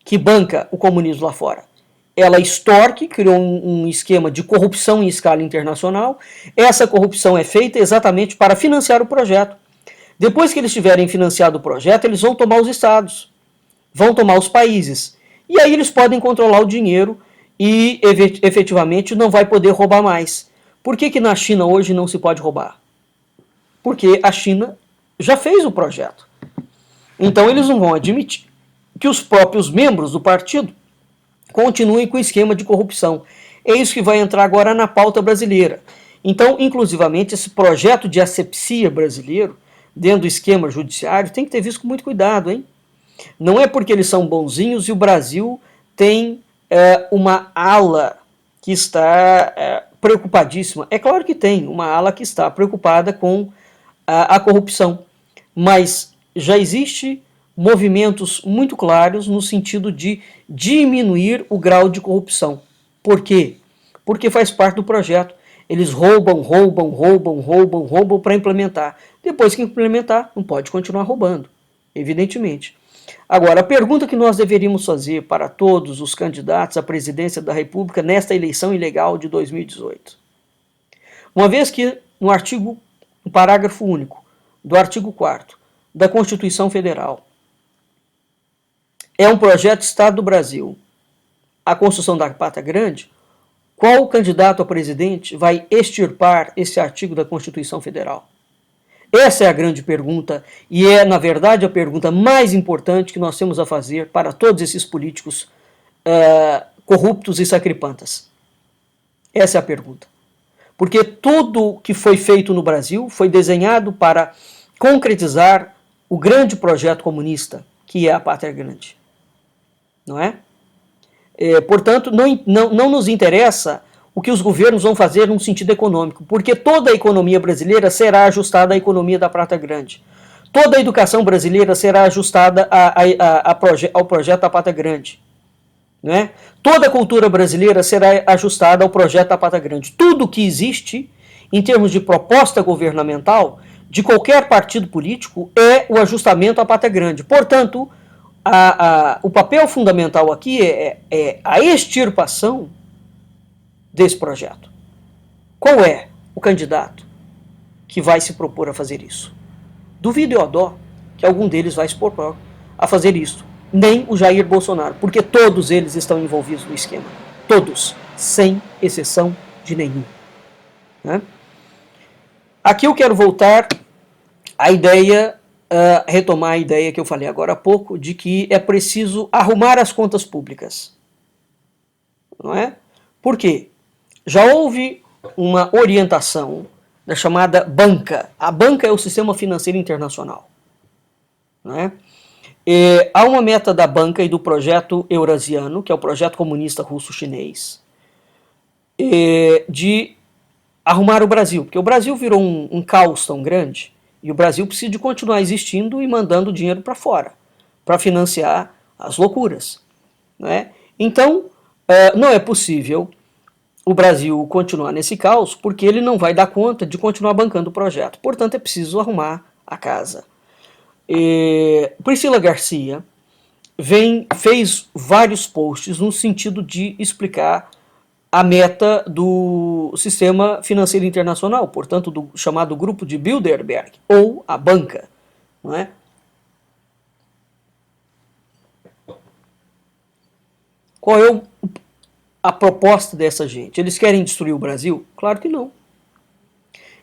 que banca o comunismo lá fora. Ela extorque, criou um esquema de corrupção em escala internacional. Essa corrupção é feita exatamente para financiar o projeto. Depois que eles tiverem financiado o projeto, eles vão tomar os estados, vão tomar os países. E aí eles podem controlar o dinheiro e efetivamente não vai poder roubar mais. Por que na China hoje não se pode roubar? Porque a China já fez o projeto. Então eles não vão admitir que os próprios membros do partido continuem com o esquema de corrupção. É isso que vai entrar agora na pauta brasileira. Então, inclusivamente, esse projeto de asepsia brasileiro, dentro do esquema judiciário, tem que ter visto com muito cuidado, hein? Não é porque eles são bonzinhos e o Brasil tem uma ala que está preocupadíssima. É claro que tem uma ala que está preocupada com a corrupção, mas já existe movimentos muito claros no sentido de diminuir o grau de corrupção. Por quê? Porque faz parte do projeto. Eles roubam para implementar. Depois que implementar, não pode continuar roubando, evidentemente. Agora, a pergunta que nós deveríamos fazer para todos os candidatos à presidência da República nesta eleição ilegal de 2018. Uma vez que no parágrafo único do artigo 4º da Constituição Federal é um projeto de Estado do Brasil, a construção da Pátria Grande, qual candidato a presidente vai extirpar esse artigo da Constituição Federal? Essa é a grande pergunta e é, na verdade, a pergunta mais importante que nós temos a fazer para todos esses políticos corruptos e sacripantas. Essa é a pergunta. Porque tudo que foi feito no Brasil foi desenhado para concretizar o grande projeto comunista, que é a Pátria Grande. Não é? Portanto, não nos interessa o que os governos vão fazer no sentido econômico, porque toda a economia brasileira será ajustada à economia da Pátria Grande. Toda a educação brasileira será ajustada ao projeto da Pátria Grande. Né? Toda a cultura brasileira será ajustada ao projeto da Pátria Grande. Tudo que existe, em termos de proposta governamental, de qualquer partido político, é o ajustamento à Pátria Grande. Portanto, o papel fundamental aqui é a extirpação desse projeto. Qual é o candidato que vai se propor a fazer isso? Duvido eu dó que algum deles vai se propor a fazer isso. Nem o Jair Bolsonaro, porque todos eles estão envolvidos no esquema. Todos, sem exceção de nenhum. Né? Aqui eu quero voltar à ideia, retomar a ideia que eu falei agora há pouco, de que é preciso arrumar as contas públicas. Não é? Por quê? Já houve uma orientação da chamada banca. A banca é o sistema financeiro internacional. Não é? Há uma meta da banca e do projeto eurasiano, que é o projeto comunista russo-chinês, de arrumar o Brasil, porque o Brasil virou um caos tão grande e o Brasil precisa de continuar existindo e mandando dinheiro para fora, para financiar as loucuras. Né? Então, não é possível o Brasil continuar nesse caos, porque ele não vai dar conta de continuar bancando o projeto. Portanto, é preciso arrumar a casa. Priscila Garcia fez vários posts no sentido de explicar a meta do sistema financeiro internacional, portanto, do chamado grupo de Bilderberg, ou a banca. Não é? Qual é a proposta dessa gente? Eles querem destruir o Brasil? Claro que não.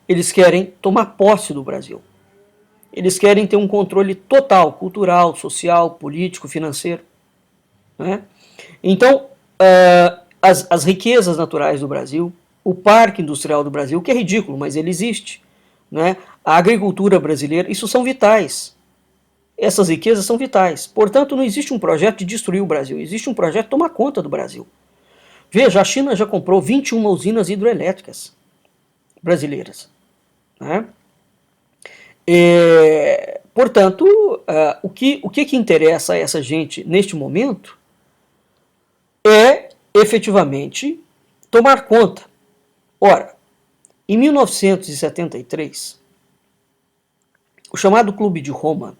Eles querem tomar posse do Brasil. Eles querem ter um controle total, cultural, social, político, financeiro. Né? Então, as riquezas naturais do Brasil, o parque industrial do Brasil, que é ridículo, mas ele existe. Né? A agricultura brasileira, isso são vitais. essas riquezas são vitais. Portanto, não existe um projeto de destruir o Brasil, existe um projeto de tomar conta do Brasil. Veja, a China já comprou 21 usinas hidrelétricas brasileiras, né? Portanto, o que interessa a essa gente neste momento é efetivamente tomar conta. Ora, em 1973, o chamado Clube de Roma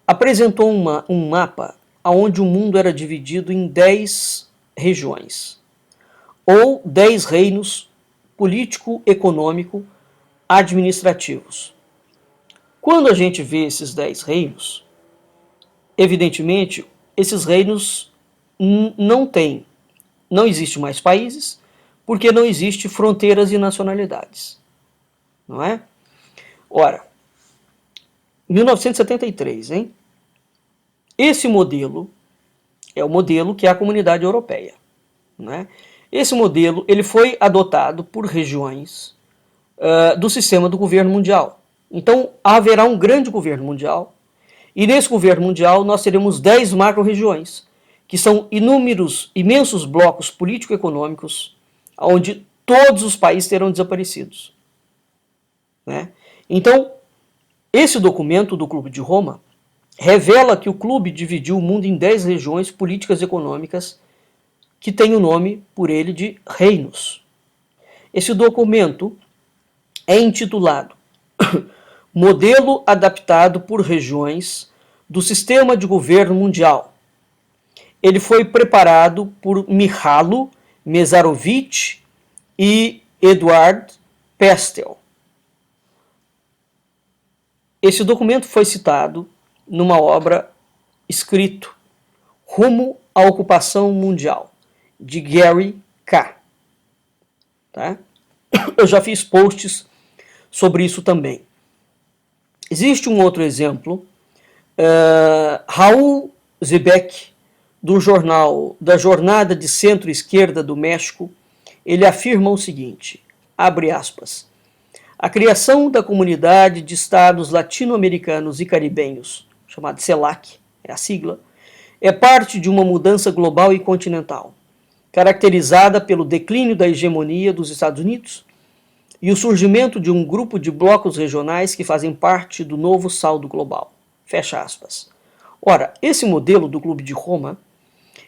apresentou um mapa onde o mundo era dividido em 10 regiões, ou 10 reinos político-econômico administrativos. Quando a gente vê esses 10 reinos, evidentemente, esses reinos não existe mais países, porque não existe fronteiras e nacionalidades, não é? Ora, 1973, hein? Esse modelo é o modelo que é a Comunidade Europeia, né? Esse modelo ele foi adotado por regiões do sistema do governo mundial. Então haverá um grande governo mundial, e nesse governo mundial nós teremos 10 macro-regiões, que são imensos blocos político-econômicos, onde todos os países terão desaparecidos, né? Então, esse documento do Clube de Roma revela que o clube dividiu o mundo em 10 regiões políticas e econômicas que tem o nome por ele de reinos. Esse documento é intitulado Modelo Adaptado por Regiões do Sistema de Governo Mundial. Ele foi preparado por Mihailo Mesarovic e Eduard Pestel. Esse documento foi citado numa obra escrito Rumo à Ocupação Mundial, de Gary K. Tá? Eu já fiz posts sobre isso também. Existe um outro exemplo, Raul Zibek, do jornal da Jornada de Centro-Esquerda do México, ele afirma o seguinte, abre aspas, a criação da Comunidade de Estados Latino-Americanos e Caribenhos, chamada CELAC, é a sigla, é parte de uma mudança global e continental, caracterizada pelo declínio da hegemonia dos Estados Unidos e o surgimento de um grupo de blocos regionais que fazem parte do novo saldo global. Fecha aspas. Ora, esse modelo do Clube de Roma,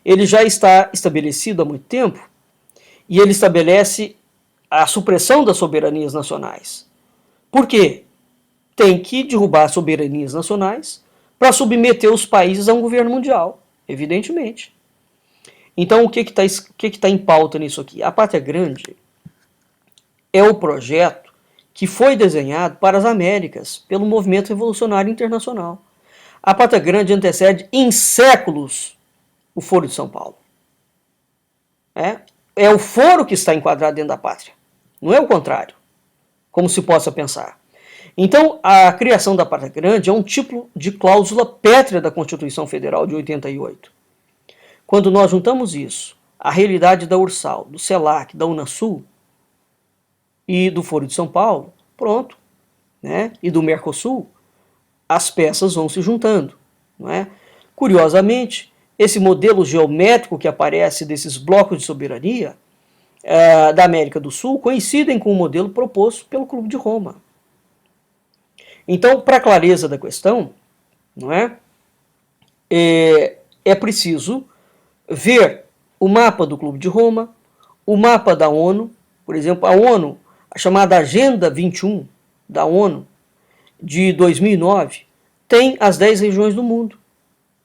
ele já está estabelecido há muito tempo e ele estabelece a supressão das soberanias nacionais. Por quê? Tem que derrubar as soberanias nacionais para submeter os países a um governo mundial, evidentemente. Então, o que está em pauta nisso aqui? A Pátria Grande é o projeto que foi desenhado para as Américas pelo Movimento Revolucionário Internacional. A Pátria Grande antecede em séculos o Foro de São Paulo. É o foro que está enquadrado dentro da pátria, não é o contrário, como se possa pensar. Então, a criação da Pátria Grande é um tipo de cláusula pétrea da Constituição Federal de 88. Quando nós juntamos isso, a realidade da URSAL, do CELAC, da Unasul e do Foro de São Paulo, pronto, né? E do Mercosul, as peças vão se juntando, não é? Curiosamente, esse modelo geométrico que aparece desses blocos de soberania da América do Sul coincidem com o modelo proposto pelo Clube de Roma. Então, para a clareza da questão, não é? É preciso ver o mapa do Clube de Roma, o mapa da ONU, por exemplo, a ONU, a chamada Agenda 21 da ONU, de 2009, tem as 10 regiões do mundo,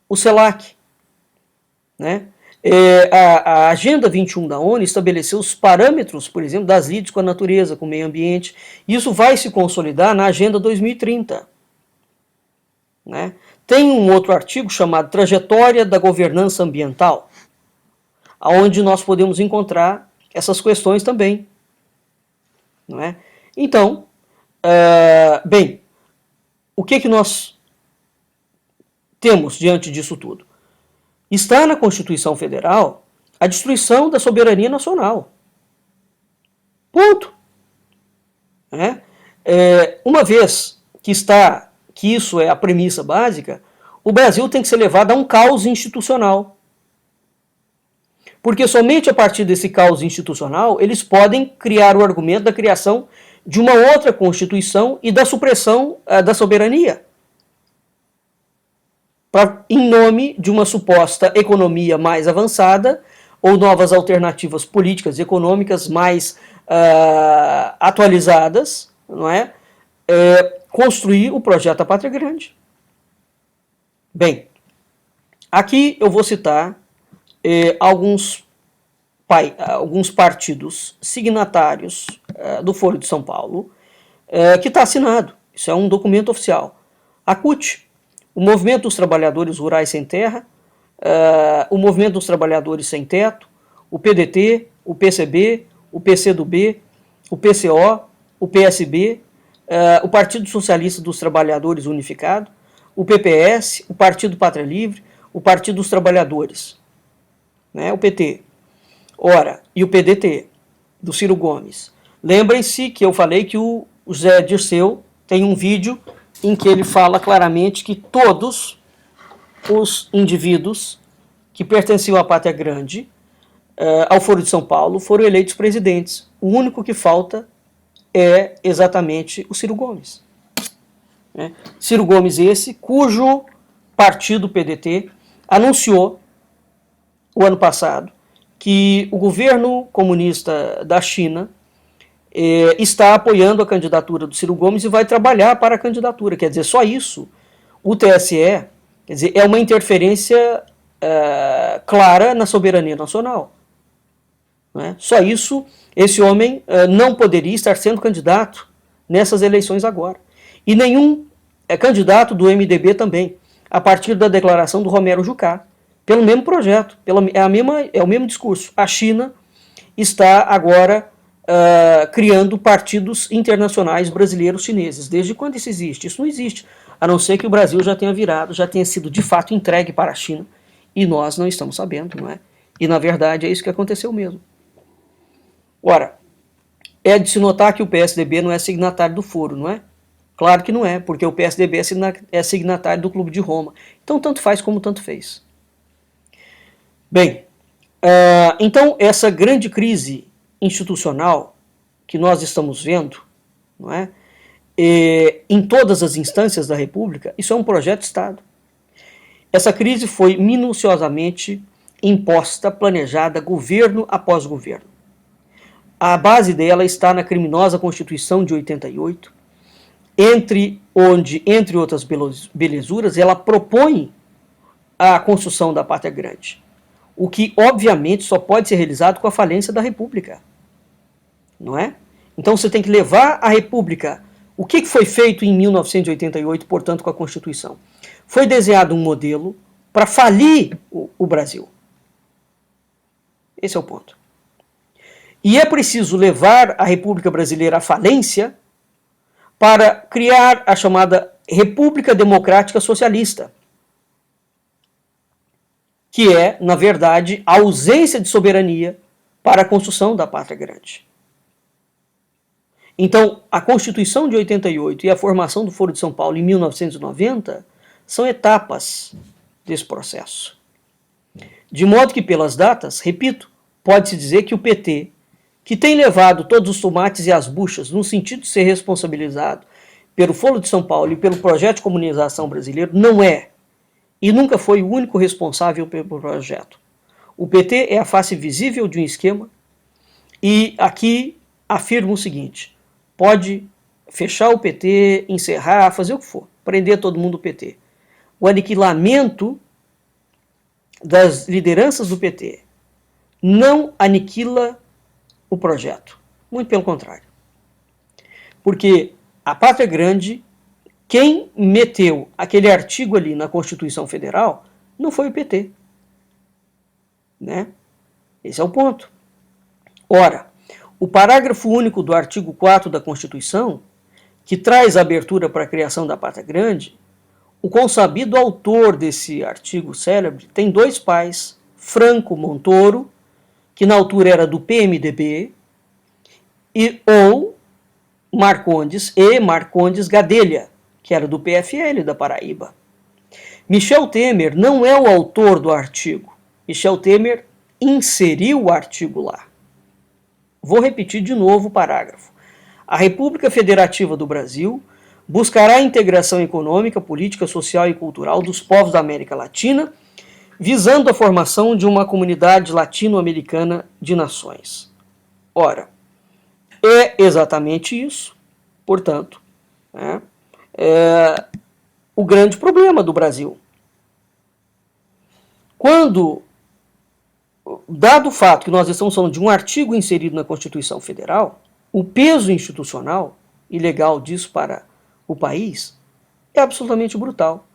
o CELAC, né? A Agenda 21 da ONU estabeleceu os parâmetros, por exemplo, das lides com a natureza, com o meio ambiente. Isso vai se consolidar na Agenda 2030. Né? Tem um outro artigo chamado Trajetória da Governança Ambiental, onde nós podemos encontrar essas questões também. Não é? Então, bem, o que nós temos diante disso tudo? Está na Constituição Federal a destruição da soberania nacional. Ponto. Uma vez que isso é a premissa básica, o Brasil tem que ser levado a um caos institucional. Porque somente a partir desse caos institucional eles podem criar o argumento da criação de uma outra Constituição e da supressão da soberania, em nome de uma suposta economia mais avançada ou novas alternativas políticas e econômicas mais atualizadas, não é? Construir o projeto da Pátria Grande. Bem, aqui eu vou citar alguns partidos signatários do Foro de São Paulo, que está assinado. Isso é um documento oficial. A CUT, o Movimento dos Trabalhadores Rurais Sem Terra, o Movimento dos Trabalhadores Sem Teto, o PDT, o PCB, o PCdoB, o PCO, o PSB, o Partido Socialista dos Trabalhadores Unificado, o PPS, o Partido Pátria Livre, o Partido dos Trabalhadores, né, o PT. Ora, e o PDT, do Ciro Gomes. Lembrem-se que eu falei que o Zé Dirceu tem um vídeo em que ele fala claramente que todos os indivíduos que pertenciam à Pátria Grande, ao Foro de São Paulo, foram eleitos presidentes. O único que falta é exatamente o Ciro Gomes. Ciro Gomes esse, cujo partido PDT anunciou o ano passado que o governo comunista da China está apoiando a candidatura do Ciro Gomes e vai trabalhar para a candidatura. Quer dizer, só isso, o TSE, quer dizer, é uma interferência clara na soberania nacional. Né? Só isso, esse homem não poderia estar sendo candidato nessas eleições agora. E nenhum candidato do MDB também, a partir da declaração do Romero Jucá, pelo mesmo projeto, é o mesmo discurso. A China está agora criando partidos internacionais brasileiros chineses. Desde quando isso existe? Isso não existe, a não ser que o Brasil já tenha sido de fato entregue para a China, e nós não estamos sabendo, não é? E na verdade é isso que aconteceu mesmo. Ora, é de se notar que o PSDB não é signatário do foro, não é? Claro que não é, porque o PSDB é signatário do Clube de Roma. Então tanto faz como tanto fez. Bem, então essa grande crise institucional que nós estamos vendo, não é? Em todas as instâncias da República, isso é um projeto de Estado. Essa crise foi minuciosamente imposta, planejada, governo após governo. A base dela está na criminosa Constituição de 88, onde, entre outras belezuras, ela propõe a construção da Pátria Grande, o que, obviamente, só pode ser realizado com a falência da República, não é? Então você tem que levar a República. O que foi feito em 1988, portanto, com a Constituição? Foi desenhado um modelo para falir o Brasil. Esse é o ponto. E é preciso levar a República Brasileira à falência para criar a chamada República Democrática Socialista, que é, na verdade, a ausência de soberania para a construção da Pátria Grande. Então, a Constituição de 88 e a formação do Foro de São Paulo em 1990 são etapas desse processo. De modo que, pelas datas, repito, pode-se dizer que o PT, que tem levado todos os tomates e as buchas no sentido de ser responsabilizado pelo Foro de São Paulo e pelo projeto de comunização brasileiro, não é e nunca foi o único responsável pelo projeto. O PT é a face visível de um esquema e aqui afirmo o seguinte: pode fechar o PT, encerrar, fazer o que for, prender todo mundo do PT. O aniquilamento das lideranças do PT não aniquila o projeto. Muito pelo contrário. Porque a Pátria Grande, quem meteu aquele artigo ali na Constituição Federal não foi o PT. Né? Esse é o ponto. Ora, o parágrafo único do artigo 4 da Constituição, que traz a abertura para a criação da Pátria Grande, o consabido autor desse artigo célebre tem dois pais, Franco Montoro, que na altura era do PMDB, ou Marcondes Gadelha, que era do PFL da Paraíba. Michel Temer não é o autor do artigo. Michel Temer inseriu o artigo lá. Vou repetir de novo o parágrafo. A República Federativa do Brasil buscará a integração econômica, política, social e cultural dos povos da América Latina, visando a formação de uma comunidade latino-americana de nações. Ora, é exatamente isso, portanto, o grande problema do Brasil. Quando, dado o fato que nós estamos falando de um artigo inserido na Constituição Federal, o peso institucional e legal disso para o país é absolutamente brutal.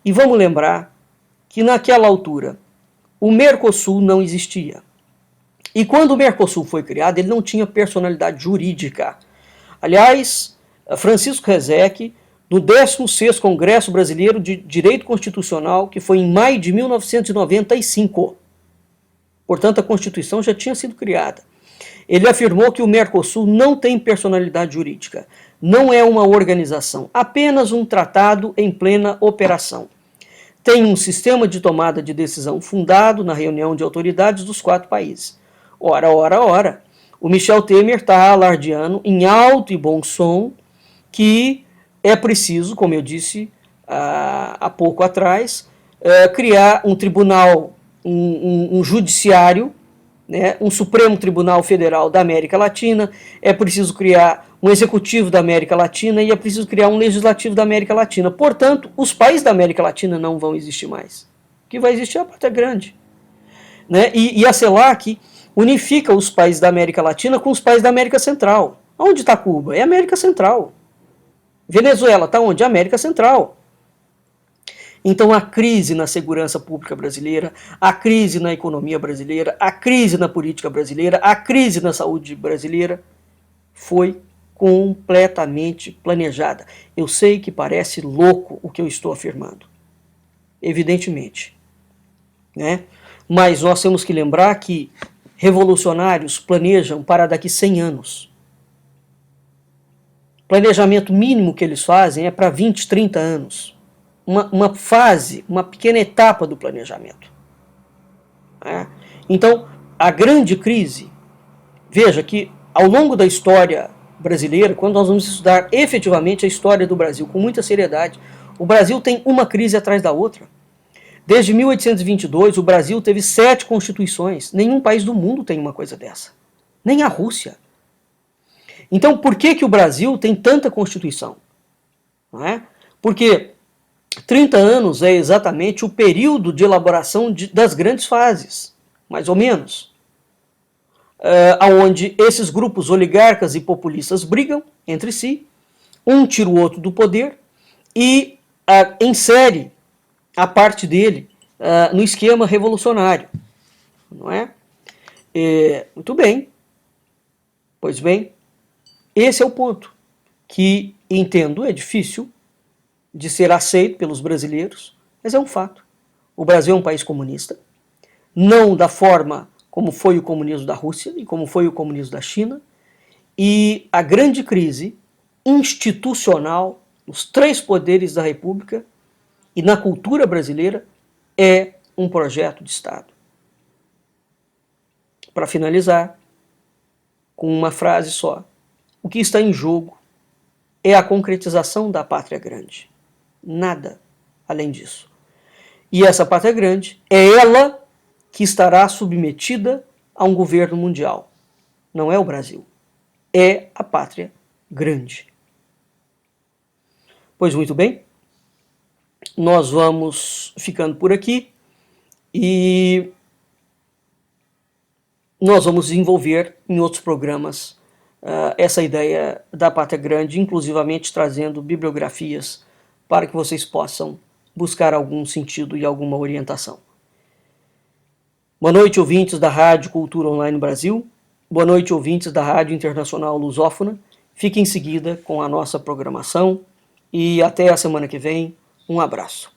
E vamos lembrar que naquela altura o Mercosul não existia. E quando o Mercosul foi criado, ele não tinha personalidade jurídica. Aliás, Francisco Rezec, no 16º Congresso Brasileiro de Direito Constitucional, que foi em maio de 1995, portanto a Constituição já tinha sido criada, ele afirmou que o Mercosul não tem personalidade jurídica, não é uma organização, apenas um tratado em plena operação. Tem um sistema de tomada de decisão fundado na reunião de autoridades dos 4 países. Ora, o Michel Temer está alardeando em alto e bom som que é preciso, como eu disse há pouco atrás, criar um tribunal, um judiciário, um Supremo Tribunal Federal da América Latina, é preciso criar um Executivo da América Latina e é preciso criar um Legislativo da América Latina. Portanto, os países da América Latina não vão existir mais. O que vai existir é a Pátria Grande. E a CELAC unifica os países da América Latina com os países da América Central. Onde está Cuba? É a América Central. Venezuela está onde? América Central. Então a crise na segurança pública brasileira, a crise na economia brasileira, a crise na política brasileira, a crise na saúde brasileira foi completamente planejada. Eu sei que parece louco o que eu estou afirmando, evidentemente, mas nós temos que lembrar que revolucionários planejam para daqui 100 anos. Planejamento mínimo que eles fazem é para 20, 30 anos. Uma fase, uma pequena etapa do planejamento. Então, a grande crise, veja que ao longo da história brasileira, quando nós vamos estudar efetivamente a história do Brasil com muita seriedade, o Brasil tem uma crise atrás da outra. Desde 1822, o Brasil teve 7 constituições. Nenhum país do mundo tem uma coisa dessa. Nem a Rússia. Então, por que o Brasil tem tanta constituição? Porque 30 anos é exatamente o período de elaboração das grandes fases, mais ou menos, onde esses grupos oligarcas e populistas brigam entre si, um tira o outro do poder e insere a parte dele no esquema revolucionário. Não é? Muito bem. Pois bem, esse é o ponto que, entendo, é difícil de ser aceito pelos brasileiros, mas é um fato. O Brasil é um país comunista, não da forma como foi o comunismo da Rússia e como foi o comunismo da China, e a grande crise institucional nos 3 poderes da República e na cultura brasileira é um projeto de Estado. Para finalizar, com uma frase só, o que está em jogo é a concretização da Pátria Grande. Nada além disso. E essa Pátria Grande é ela que estará submetida a um governo mundial. Não é o Brasil. É a Pátria Grande. Pois muito bem, nós vamos ficando por aqui e nós vamos desenvolver em outros programas essa ideia da Pátria Grande, inclusivamente trazendo bibliografias para que vocês possam buscar algum sentido e alguma orientação. Boa noite, ouvintes da Rádio Cultura Online Brasil. Boa noite, ouvintes da Rádio Internacional Lusófona. Fiquem em seguida com a nossa programação e até a semana que vem. Um abraço.